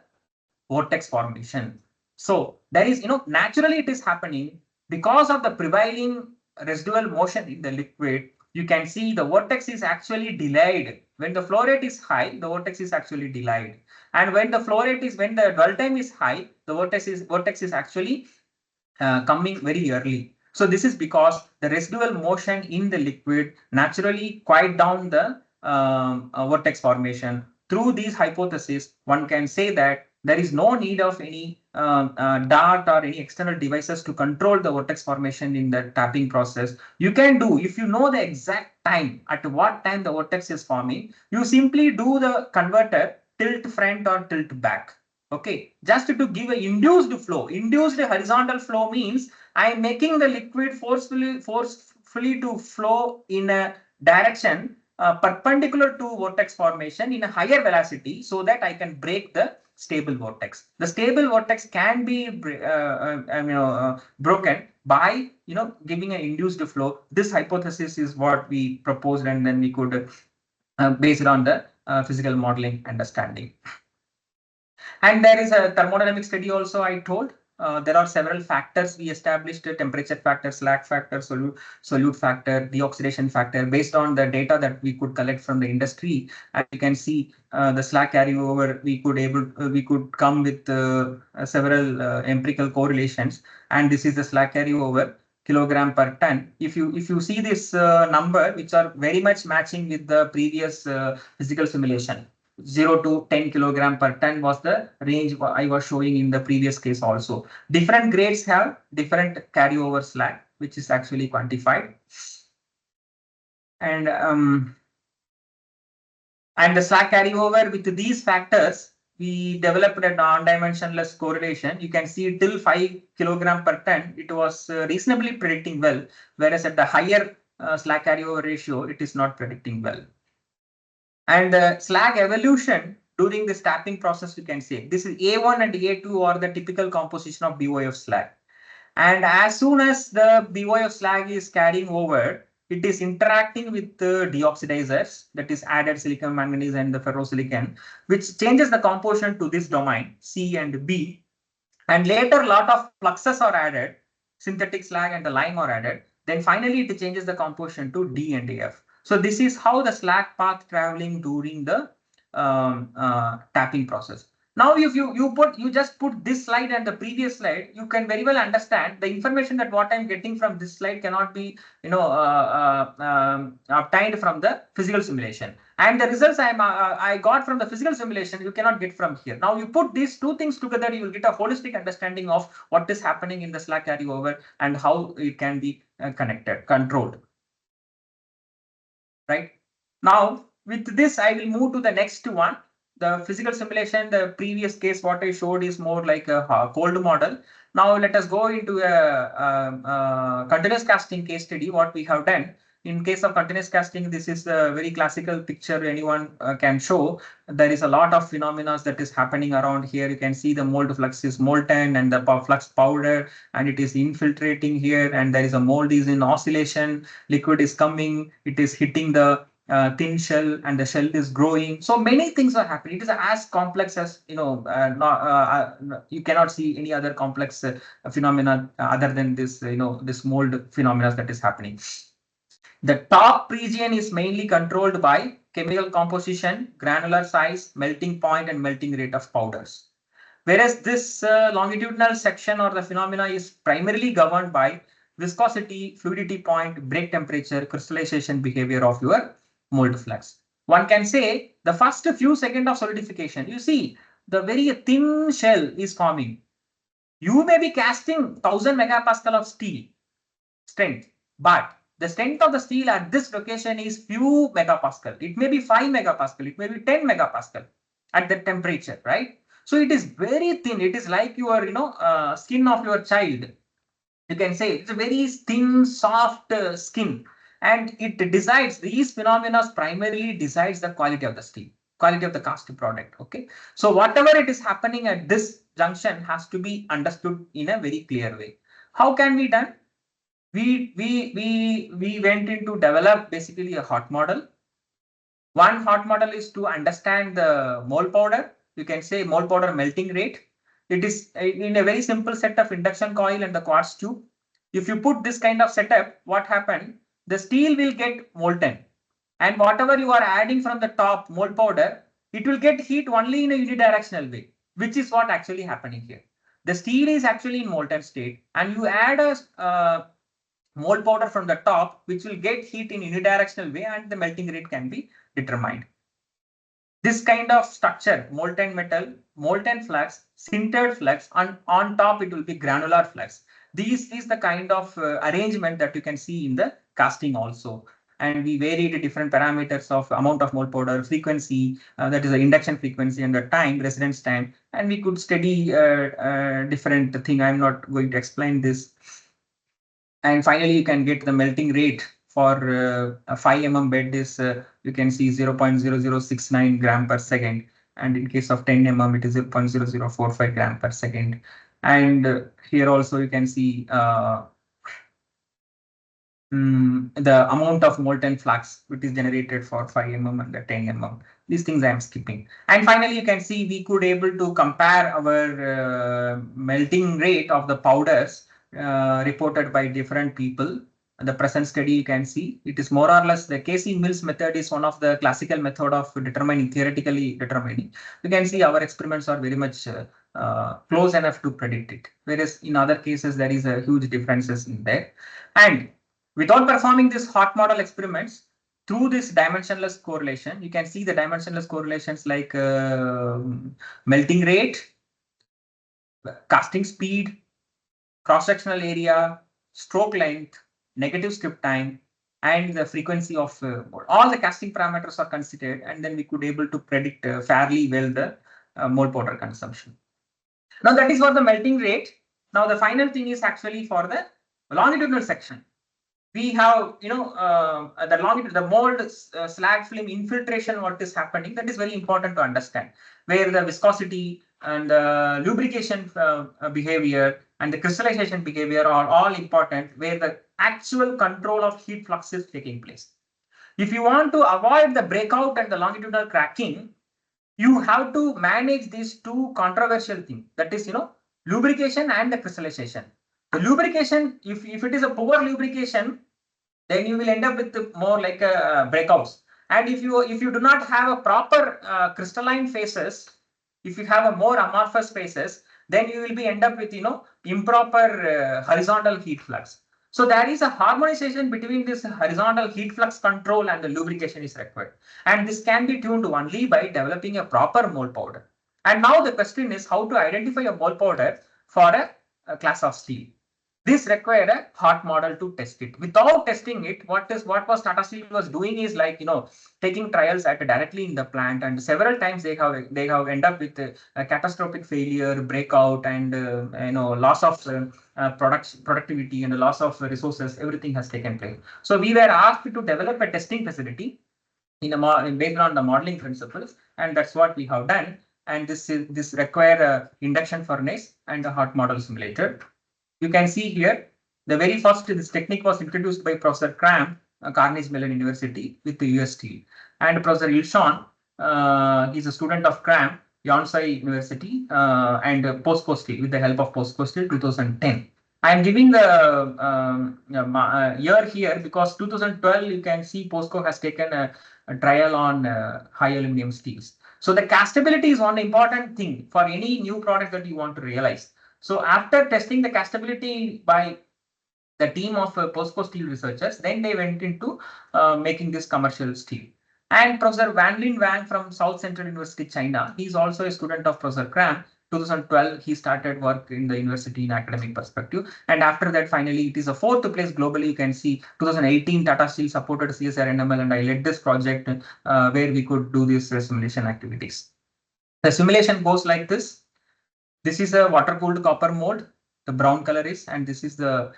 vortex formation. So there is, naturally it is happening because of the prevailing residual motion in the liquid. You can see the vortex is actually delayed. When the flow rate is high, the vortex is actually delayed. And when the dwell time is high, the vortex is actually coming very early. So this is because the residual motion in the liquid naturally quiet down the vortex formation. Through these hypotheses, one can say that there is no need of any dart or any external devices to control the vortex formation in the tapping process. You can do, if you know the exact time, at what time the vortex is forming, you simply do the converter tilt front or tilt back. Okay, just to give a induced flow. Induced horizontal flow means I am making the liquid forcefully to flow in a direction perpendicular to vortex formation in a higher velocity, so that I can break the stable vortex. The stable vortex can be broken by giving an induced flow. This hypothesis is what we proposed, and then we could base it on the physical modeling understanding. And there is a thermodynamic study also I told. There are several factors we established: temperature factor, slack factor, solute factor, deoxidation factor, based on the data that we could collect from the industry. And you can see the slack carryover. We could come with several empirical correlations, and this is the slack carryover kilogram per ton. If you see this number, which are very much matching with the previous physical simulation. 0 to 10 kilogram per ton was the range I was showing in the previous case also. Different grades have different carryover slag, which is actually quantified. And the slag carryover with these factors, we developed a non-dimensionless correlation. You can see till 5 kilogram per ton, it was reasonably predicting well, whereas at the higher slag carryover ratio, it is not predicting well. And the slag evolution during this tapping process, you can say this is A1 and A2 are the typical composition of BOF slag. And as soon as the BOF slag is carrying over, it is interacting with the deoxidizers, that is added silicon, manganese, and the ferrosilicon, which changes the composition to this domain C and B. And later, a lot of fluxes are added, synthetic slag and the lime are added. Then finally, it changes the composition to D and AF. So this is how the slag path traveling during the tapping process. Now, if you just put this slide and the previous slide, you can very well understand the information that what I'm getting from this slide cannot be obtained from the physical simulation. And the results I got from the physical simulation, you cannot get from here. Now, you put these two things together, you will get a holistic understanding of what is happening in the slag carryover and how it can be controlled. Right. Now, with this, I will move to the next one. The physical simulation, the previous case, what I showed is more like a cold model. Now, let us go into a continuous casting case study, what we have done. In case of continuous casting, this is a very classical picture anyone can show. There is a lot of phenomena that is happening around here. You can see the mold flux is molten and the flux powder, and it is infiltrating here, and there is a mold is in oscillation, liquid is coming, it is hitting the thin shell, and the shell is growing. So many things are happening. It is as complex as you cannot see any other complex phenomena other than this this mold phenomena that is happening. The top region is mainly controlled by chemical composition, granular size, melting point, and melting rate of powders. Whereas this longitudinal section or the phenomena is primarily governed by viscosity, fluidity point, break temperature, crystallization behavior of your mold flux. One can say the first few seconds of solidification, you see the very thin shell is forming. You may be casting 1000 megapascal of steel strength, but the strength of the steel at this location is few megapascal. It may be 5 megapascal, it may be 10 megapascal at that temperature, right? So it is very thin. It is like your skin of your child. You can say it's a very thin, soft skin, and it decides, these phenomena primarily decides the quality of the steel, quality of the cast product. Okay, so whatever it is happening at this junction has to be understood in a very clear way. How can we done? We went into develop basically a hot model. One hot model is to understand the mole powder. You can say mole powder melting rate. It is in a very simple set of induction coil and the quartz tube. If you put this kind of setup, what happened? The steel will get molten, and whatever you are adding from the top mole powder, it will get heat only in a unidirectional way, which is what actually happening here. The steel is actually in molten state, and you add a mole powder from the top, which will get heat in unidirectional way, and the melting rate can be determined. This kind of structure, molten metal, molten flux, sintered flux, and on top it will be granular flux. This is the kind of arrangement that you can see in the casting also. And we varied different parameters of amount of mole powder, frequency, that is the induction frequency, and the time, residence time. And we could study different thing. I'm not going to explain this. And finally, you can get the melting rate for a 5 bed is you can see 0.0069 gram per second. And in case of 10 it is 0.0045 gram per second. And here also you can see the amount of molten flux which is generated for 5 and the 10 These things I am skipping. And finally, you can see we could able to compare our melting rate of the powders reported by different people. The present study you can see it is more or less the Casey-Mills method is one of the classical method of theoretically determining. You can see our experiments are very much close enough to predict it, whereas in other cases there is a huge differences in there. And without performing these hot model experiments, through this dimensionless correlation, you can see the dimensionless correlations like melting rate, casting speed, cross-sectional area, stroke length, negative strip time, and the frequency of all the casting parameters are considered, and then we could able to predict fairly well the mole powder consumption. Now that is for the melting rate. Now the final thing is actually for the longitudinal section. We have, the mold slag film infiltration, what is happening, that is very important to understand, where the viscosity and the lubrication behavior and the crystallization behavior are all important, where the actual control of heat flux is taking place. If you want to avoid the breakout and the longitudinal cracking, you have to manage these two controversial things, that is, lubrication and the crystallization. The lubrication, if it is a poor lubrication, then you will end up with more like breakouts. And if you do not have a proper crystalline phases, if you have a more amorphous phases, then you will be end up with improper horizontal heat flux. So there is a harmonization between this horizontal heat flux control and the lubrication is required. And this can be tuned only by developing a proper mole powder. And now the question is how to identify a mole powder for a class of steel. This required a hot model to test it. Without testing it, what was Tata Steel was doing is like taking trials at directly in the plant, and several times they have end up with a catastrophic failure, breakout, and loss of productivity and loss of resources. Everything has taken place. So we were asked to develop a testing facility based on the modeling principles, and that's what we have done. And this require a induction furnace and a hot model simulator. You can see here, the very first this technique was introduced by Professor Cram, Carnegie Mellon University with the US Steel, and Professor Ilshon, he's a student of Cram, Yonsei University, and POSCO Steel with the help of POSCO Steel 2010. I am giving the year here because 2012 you can see POSCO has taken a trial on high aluminum steels. So the castability is one important thing for any new product that you want to realize. So after testing the castability by the team of POSCO Steel researchers, then they went into making this commercial steel. And Professor Wanlin Wang from South Central University, China, he's also a student of Professor Cram. 2012, he started work in the university in academic perspective. And after that, finally, it is a fourth place globally. You can see 2018, Tata Steel supported CSR NML, and I led this project where we could do these simulation activities. The simulation goes like this. This is a water-cooled copper mold, the brown color is, and this is the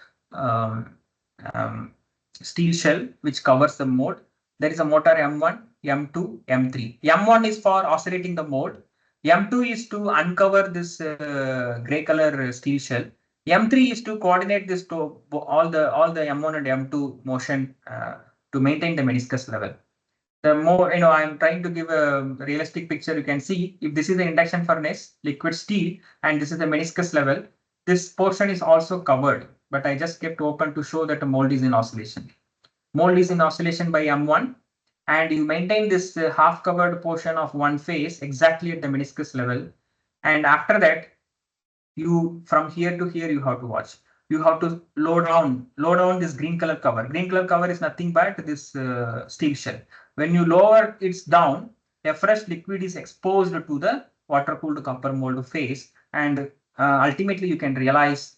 steel shell which covers the mold. There is a motor M1, M2, M3. M1 is for oscillating the mold. M2 is to uncover this gray color steel shell. M3 is to coordinate this to all the M1 and M2 motion to maintain the meniscus level. The more, I'm trying to give a realistic picture. You can see if this is the induction furnace, liquid steel, and this is the meniscus level, this portion is also covered, but I just kept open to show that the mold is in oscillation. Mold is in oscillation by M1, and you maintain this half covered portion of one face exactly at the meniscus level. And after that, you from here to here, you have to watch. You have to load down this green color cover. Green color cover is nothing but this steel shell. When you lower it down, a fresh liquid is exposed to the water-cooled copper mold phase, and ultimately you can realize,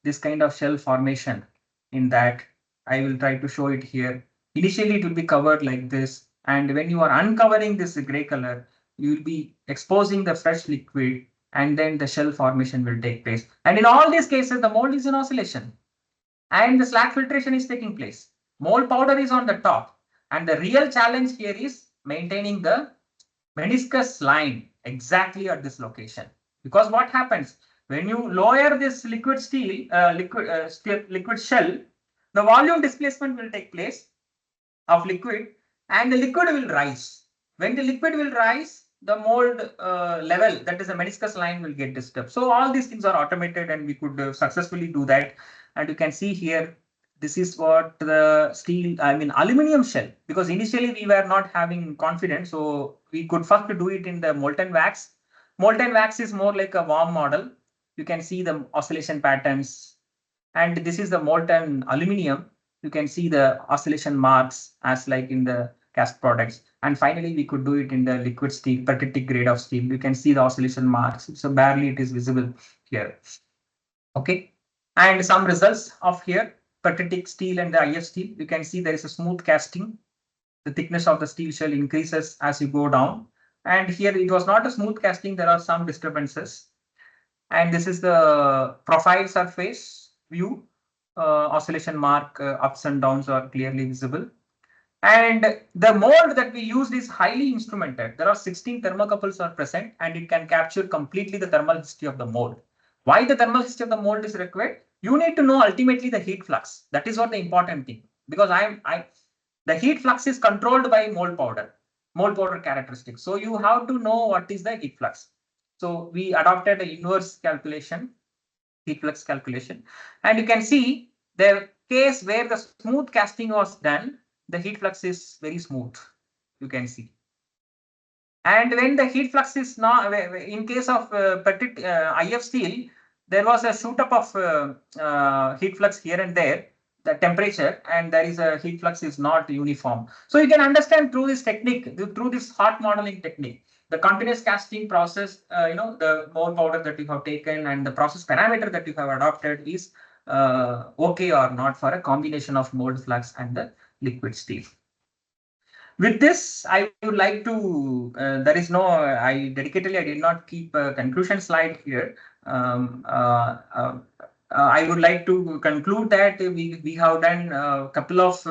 this kind of shell formation in that. I will try to show it here. Initially, it will be covered like this, and when you are uncovering this gray color, you will be exposing the fresh liquid, and then the shell formation will take place. And in all these cases, the mold is in oscillation, and the slag filtration is taking place. Mold powder is on the top. And the real challenge here is maintaining the meniscus line exactly at this location. Because what happens when you lower this liquid steel, liquid shell, the volume displacement will take place of liquid, and the liquid will rise. When the liquid will rise, the mold level, that is the meniscus line, will get disturbed. So all these things are automated, and we could successfully do that. And you can see here, this is what the aluminum shell, because initially we were not having confidence. So we could first do it in the molten wax. Molten wax is more like a warm model. You can see the oscillation patterns. And this is the molten aluminum. You can see the oscillation marks as like in the cast products. And finally, we could do it in the liquid steel, particular grade of steel. You can see the oscillation marks. So barely it is visible here. Okay. And some results of here, particular steel and the IF steel. You can see there is a smooth casting. The thickness of the steel shell increases as you go down. And here it was not a smooth casting. There are some disturbances. And this is the profile surface view. Oscillation mark ups and downs are clearly visible. And the mold that we used is highly instrumented. There are 16 thermocouples are present and it can capture completely the thermal history of the mold. Why the thermal history of the mold is required? You need to know ultimately the heat flux. That is what the important thing. Because the heat flux is controlled by mold powder characteristics. So you have to know what is the heat flux. So we adopted a inverse calculation, heat flux calculation, and you can see the case where the smooth casting was done, the heat flux is very smooth. You can see. And when the heat flux is not, in case of IF steel, there was a shoot up of heat flux here and there, the temperature, and there is a heat flux is not uniform. So you can understand through this technique, through this hot modeling technique, the continuous casting process, the mold powder that you have taken and the process parameter that you have adopted is okay or not for a combination of mold flux and the liquid steel. With this, I would like to, there is no, I did not keep a conclusion slide here. I would like to conclude that we have done a couple of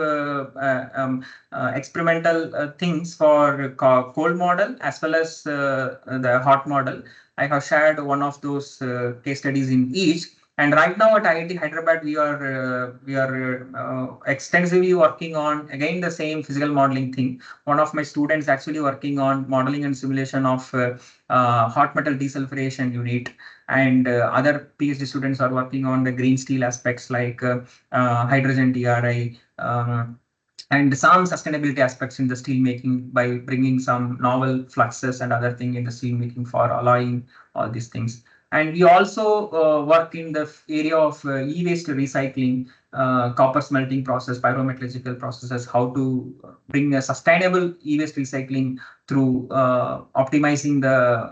experimental things for cold model as well as the hot model. I have shared one of those case studies in each. And right now at IIT Hyderabad, we are extensively working on again the same physical modeling thing. One of my students actually working on modeling and simulation of hot metal desulfuration unit, and other PhD students are working on the green steel aspects like hydrogen DRI. And some sustainability aspects in the steel making by bringing some novel fluxes and other thing in the steel making for alloying all these things. And we also work in the area of e-waste recycling, copper smelting process, pyrometallurgical processes, how to bring a sustainable e-waste recycling through optimizing the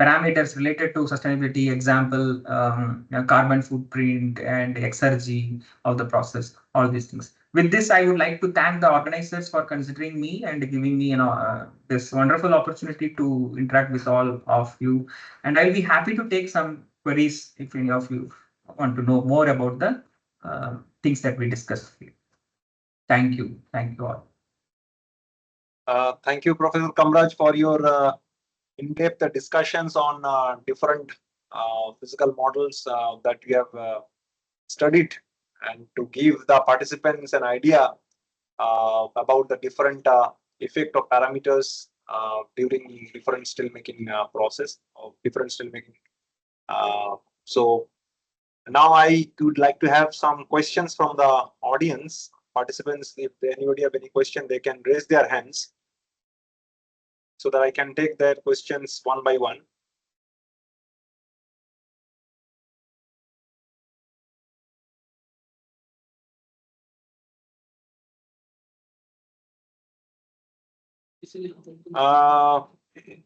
parameters related to sustainability, example, carbon footprint and exergy of the process, all these things. With this, I would like to thank the organizers for considering me and giving me this wonderful opportunity to interact with all of you. And I'll be happy to take some queries if any of you want to know more about the things that we discussed here. Thank you. Thank you all. Thank you, Professor Kamaraj, for your in-depth discussions on different physical models that you have studied, and to give the participants an idea about the different effect of parameters during different steel making process of different steel making. So now I would like to have some questions from the audience participants. If anybody have any question, they can raise their hands so that I can take their questions one by one.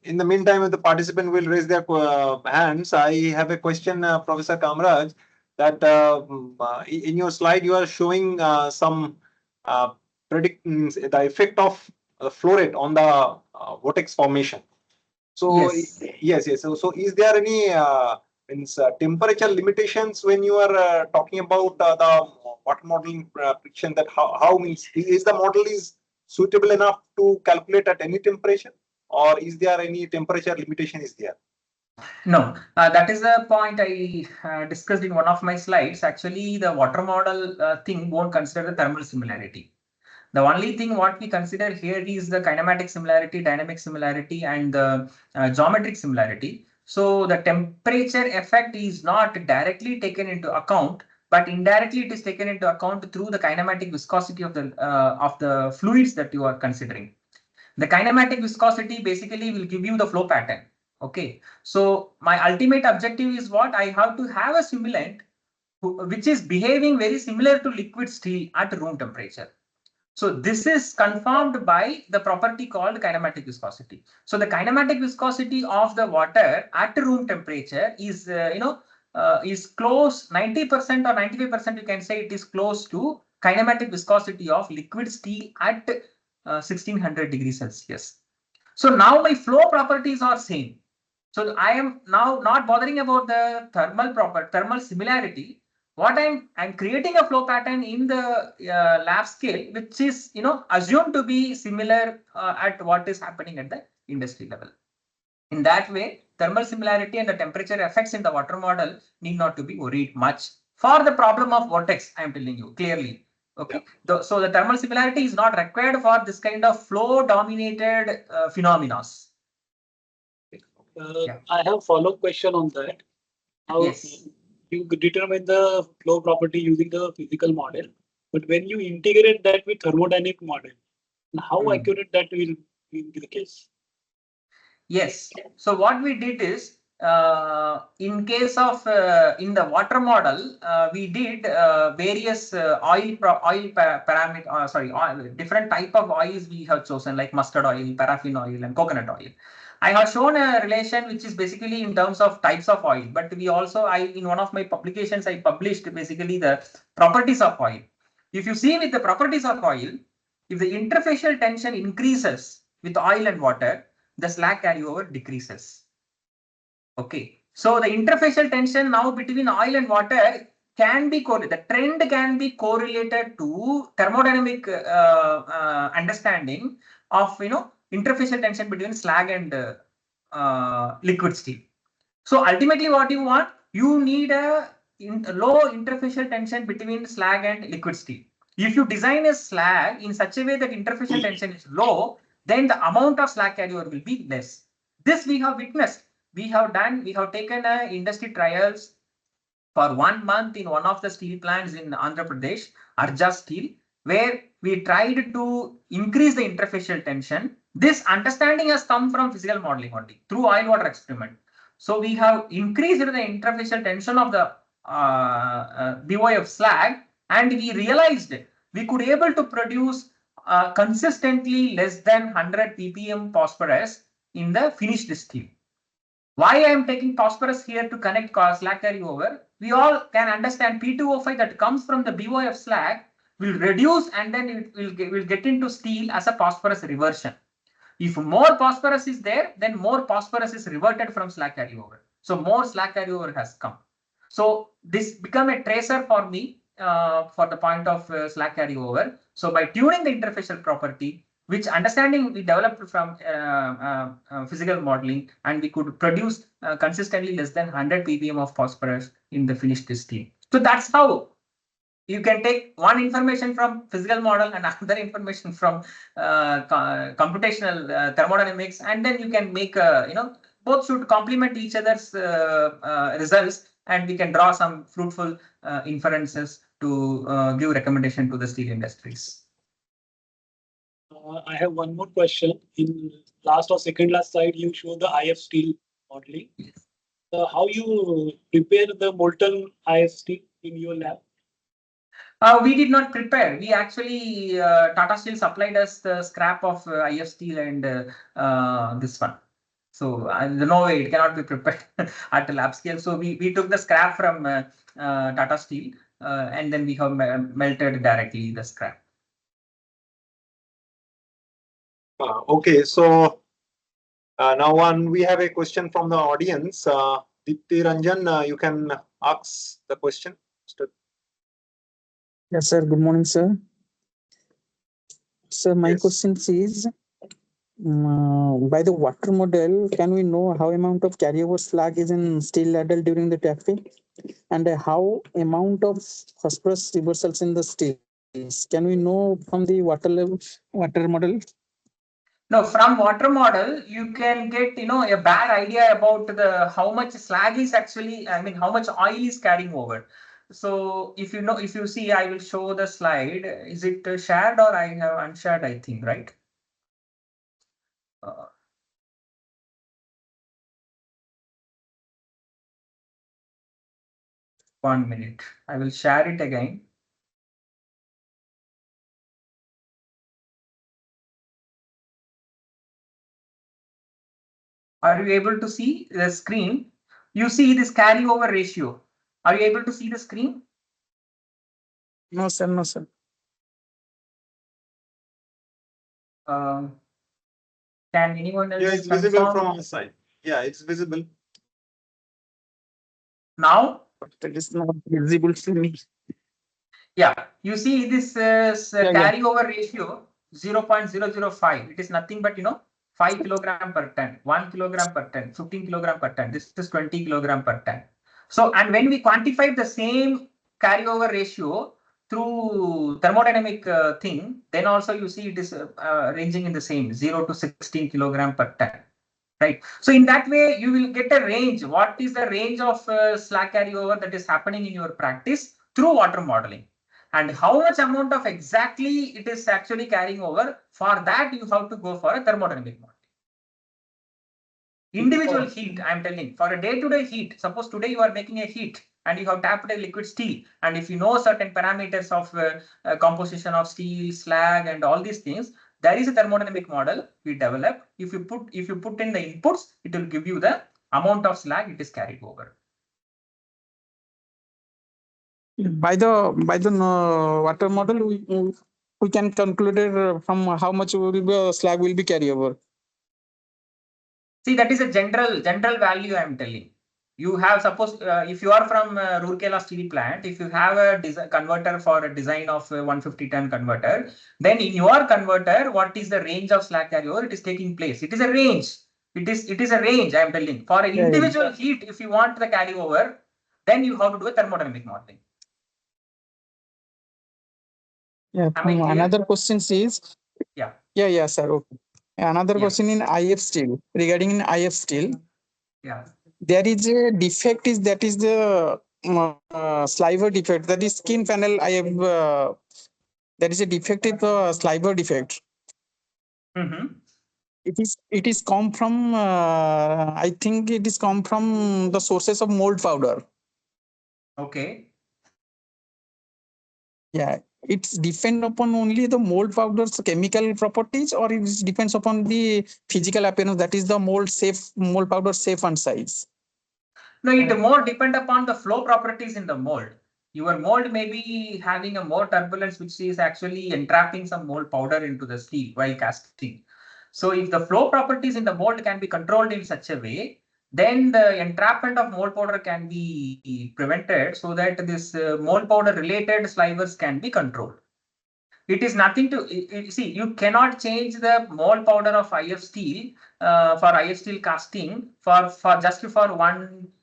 In the meantime, if the participant will raise their hands, I have a question, Professor Kamaraj, that in your slide you are showing some the effect of the flow rate on the vortex formation. So yes. So is there any temperature limitations when you are talking about the water modeling prediction? That how means is the model is suitable enough to calculate at any temperature, or is there any temperature limitation is there? No, that is the point I discussed in one of my slides. Actually, the water model thing won't consider the thermal similarity. The only thing what we consider here is the kinematic similarity, dynamic similarity, and the geometric similarity. So the temperature effect is not directly taken into account, but indirectly it is taken into account through the kinematic viscosity of the fluids that you are considering. The kinematic viscosity basically will give you the flow pattern. Okay, so my ultimate objective is what? I have to have a simulant which is behaving very similar to liquid steel at room temperature. So this is confirmed by the property called kinematic viscosity. So the kinematic viscosity of the water at room temperature is, is close 90% or 95%. You can say it is close to kinematic viscosity of liquid steel at 1600 degrees Celsius. So now my flow properties are same. So I am now not bothering about the thermal similarity. What I'm creating a flow pattern in the lab scale, which is assumed to be similar at what is happening at the industry level. In that way, thermal similarity and the temperature effects in the water model need not to be worried much for the problem of vortex. I am telling you clearly. Okay, so the thermal similarity is not required for this kind of flow dominated phenomena. I have follow-up question on that. How Yes. you determine the flow property using the physical model, but when you integrate that with thermodynamic model, how accurate that will be the case? Yes. So what we did is, in case of in the water model, we did various parameter. Different type of oils we have chosen, like mustard oil, paraffin oil, and coconut oil. I have shown a relation which is basically in terms of types of oil, but we also, in one of my publications, I published basically the properties of oil. If you see with the properties of oil, if the interfacial tension increases with oil and water, the slack carryover decreases. Okay. So the interfacial tension now between oil and water can be the trend can be correlated to thermodynamic understanding of interfacial tension between slag and liquid steel. So ultimately, what you want, you need a low interfacial tension between slag and liquid steel. If you design a slag in such a way that interfacial tension is low, then the amount of slag carryover will be less. This we have witnessed. We have taken industry trials for 1 month in one of the steel plants in Andhra Pradesh, Arja Steel, where we tried to increase the interfacial tension. This understanding has come from physical modeling only through oil water experiment. So we have increased the interfacial tension of the BOF slag, and we realized we could able to produce consistently less than 100 ppm phosphorus in the finished steel. Why I am taking phosphorus here to connect slag carryover? We all can understand P2O5 that comes from the BOF slag will reduce and then it will get into steel as a phosphorus reversion. If more phosphorus is there, then more phosphorus is reverted from slag carryover. So more slag carryover has come. So this become a tracer for me for the point of slag carryover. So by tuning the interfacial property, which understanding we developed from physical modeling, and we could produce consistently less than 100 ppm of phosphorus in the finished steel. So that's how you can take one information from physical model and another information from computational thermodynamics, and then you can make both should complement each other's results, and we can draw some fruitful inferences to give recommendation to the steel industries. I have one more question. In last or second last slide, you show the IF steel modeling. Yes. How you prepare the molten IF steel in your lab? We did not prepare. We actually, Tata Steel supplied us the scrap of IF steel and this one. So no way, it cannot be prepared at the lab scale. So we took the scrap from Tata Steel and then we have melted directly the scrap. Okay, so now we have a question from the audience. Dipti Ranjan, you can ask the question. Yes, sir. Good morning, sir. Sir, my Yes. question is, by the water model, can we know how amount of carryover slag is in steel ladle during the tapping, and how amount of phosphorus reversals in the steels? Can we know from the water model? No, from water model, you can get a bad idea about the how much slag is actually, I mean, how much oil is carrying over. So if you see, I will show the slide. Is it shared or I have unshared? I think, right? 1 minute. I will share it again. Are you able to see the screen? You see this carryover ratio. Are you able to see the screen? No, sir. No, sir. Can anyone else Yeah, it's visible confirm? from our side. Yeah, it's visible. Now? That is not visible to me. Yeah, you see this Yeah. carryover ratio 0.005. It is nothing but 5 kilogram per ton, 1 kilogram per ton, 15 kilogram per ton. This is 20 kilogram per ton. So, and when we quantify the same carryover ratio through thermodynamic thing, then also you see it is ranging in the same 0 to 16 kilogram per ton. Right. So in that way, you will get a range. What is the range of slack carryover that is happening in your practice through water modeling? And how much amount of exactly it is actually carrying over? For that, you have to go for a thermodynamic model. Individual heat, I'm telling, for a day-to-day heat, suppose today you are making a heat and you have tapped a liquid steel, and if you know certain parameters of composition of steel, slag, and all these things, there is a thermodynamic model we develop. If you put in the inputs, it will give you the amount of slag it is carried over. By the water model, we can conclude it from how much will be slag will be carry over. See, that is a general value I'm telling. You have, suppose if you are from Rourkela steel plant, if you have a converter for a design of 150 ton converter, then in your converter, what is the range of slag carryover? It is taking place. It is a range. It is a range I'm telling. For an individual heat, if you want the carryover, then you have to do a thermodynamic modeling. Yeah. Another question is. Yeah. Yeah, sir. Okay. Another question in IF steel, regarding in IF steel. Yeah. There is a defect that is the sliver defect, that is skin panel. I have there is a defective sliver defect. It is come from I think it is come from the sources of mold powder. Okay. Yeah, it's depend upon only the mold powder's chemical properties, or it depends upon the physical appearance, that is the mold powder safe and size. No, it more depend upon the flow properties in the mold. Your mold may be having a more turbulence, which is actually entrapping some mold powder into the steel while casting. So if the flow properties in the mold can be controlled in such a way, then the entrapment of mold powder can be prevented so that this mold powder related slivers can be controlled. It is nothing to see. You cannot change the mold powder of IF steel for IF steel casting for just for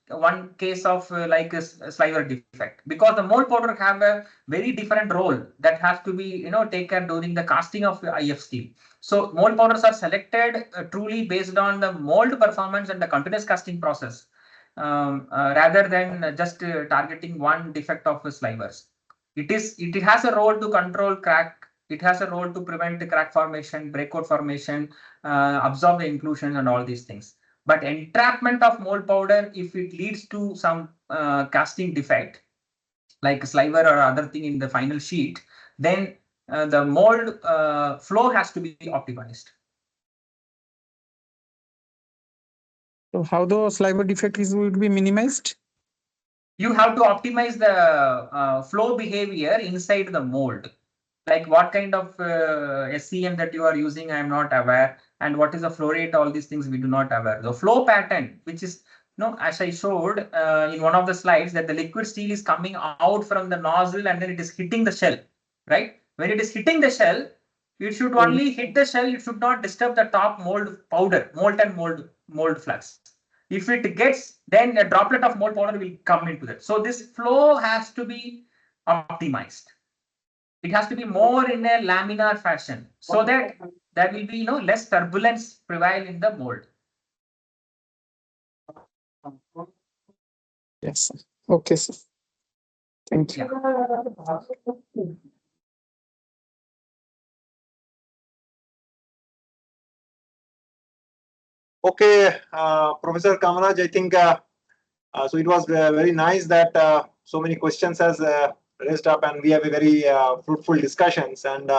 one case of like a sliver defect, because the mold powder have a very different role that has to be taken during the casting of IF steel. So mold powders are selected truly based on the mold performance and the continuous casting process, rather than just targeting one defect of slivers. It has a role to control crack. It has a role to prevent the crack formation, breakout formation, absorb the inclusions and all these things. But entrapment of mold powder, if it leads to some casting defect, like sliver or other thing in the final sheet, then the mold flow has to be optimized. So how the sliver defect will be minimized? You have to optimize the flow behavior inside the mold. Like what kind of SCM that you are using, I am not aware. And what is the flow rate, all these things we do not aware. The flow pattern, which is, as I showed in one of the slides, that the liquid steel is coming out from the nozzle and then it is hitting the shell, right? When it is hitting the shell, it should only hit the shell. It should not disturb the top mold powder, molten mold flux. If it gets, then a droplet of mold powder will come into that. So this flow has to be optimized. It has to be more in a laminar fashion so that there will be less turbulence prevail in the mold. Yes, sir. Okay, sir. Thank you. Yeah. Okay, Professor Kamaraj, I think so it was very nice that so many questions has raised up, and we have a very fruitful discussions. And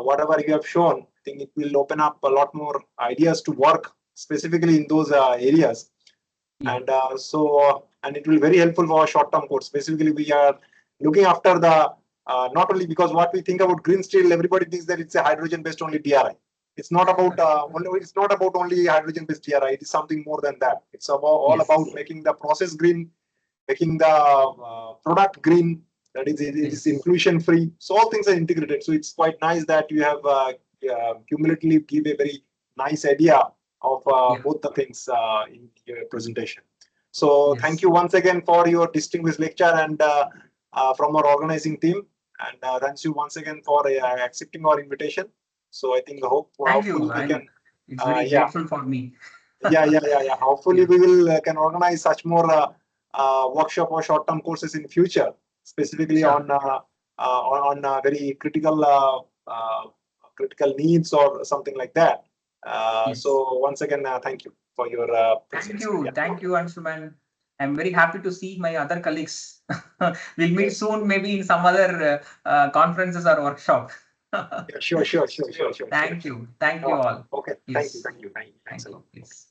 whatever you have shown, I think it will open up a lot more ideas to work specifically in those areas. Yeah. And and it will be very helpful for our short-term course. Basically, we are looking after the not only because what we think about green steel, everybody thinks that it's a hydrogen-based only DRI. It's not about it's not about only hydrogen-based DRI. It is something more than that. It's about all Yes. about making the process green, making the product green. That is, it is Yes. inclusion free. So all things are integrated. So it's quite nice that you have cumulatively give a very nice idea of Yeah. both the things in your presentation. So Yes. thank you once again for your distinguished lecture, and from our organizing team, and Ransu once again for accepting our invitation. So I think Thank you. hopefully we can It's very yeah. grateful for me. Yeah. Hopefully, Yeah. we will can organize such more workshop or short-term courses in future, specifically Sure. on very critical needs or something like that. Yes. So once again, thank you for your presence. Yeah. Thank you, Anshuman. I'm very happy to see my other colleagues. We'll meet soon, maybe in some other conferences or workshop. Yeah, sure. Thank you. Thank you all. Okay. Yes. Thank you. Thanks a lot. Yes.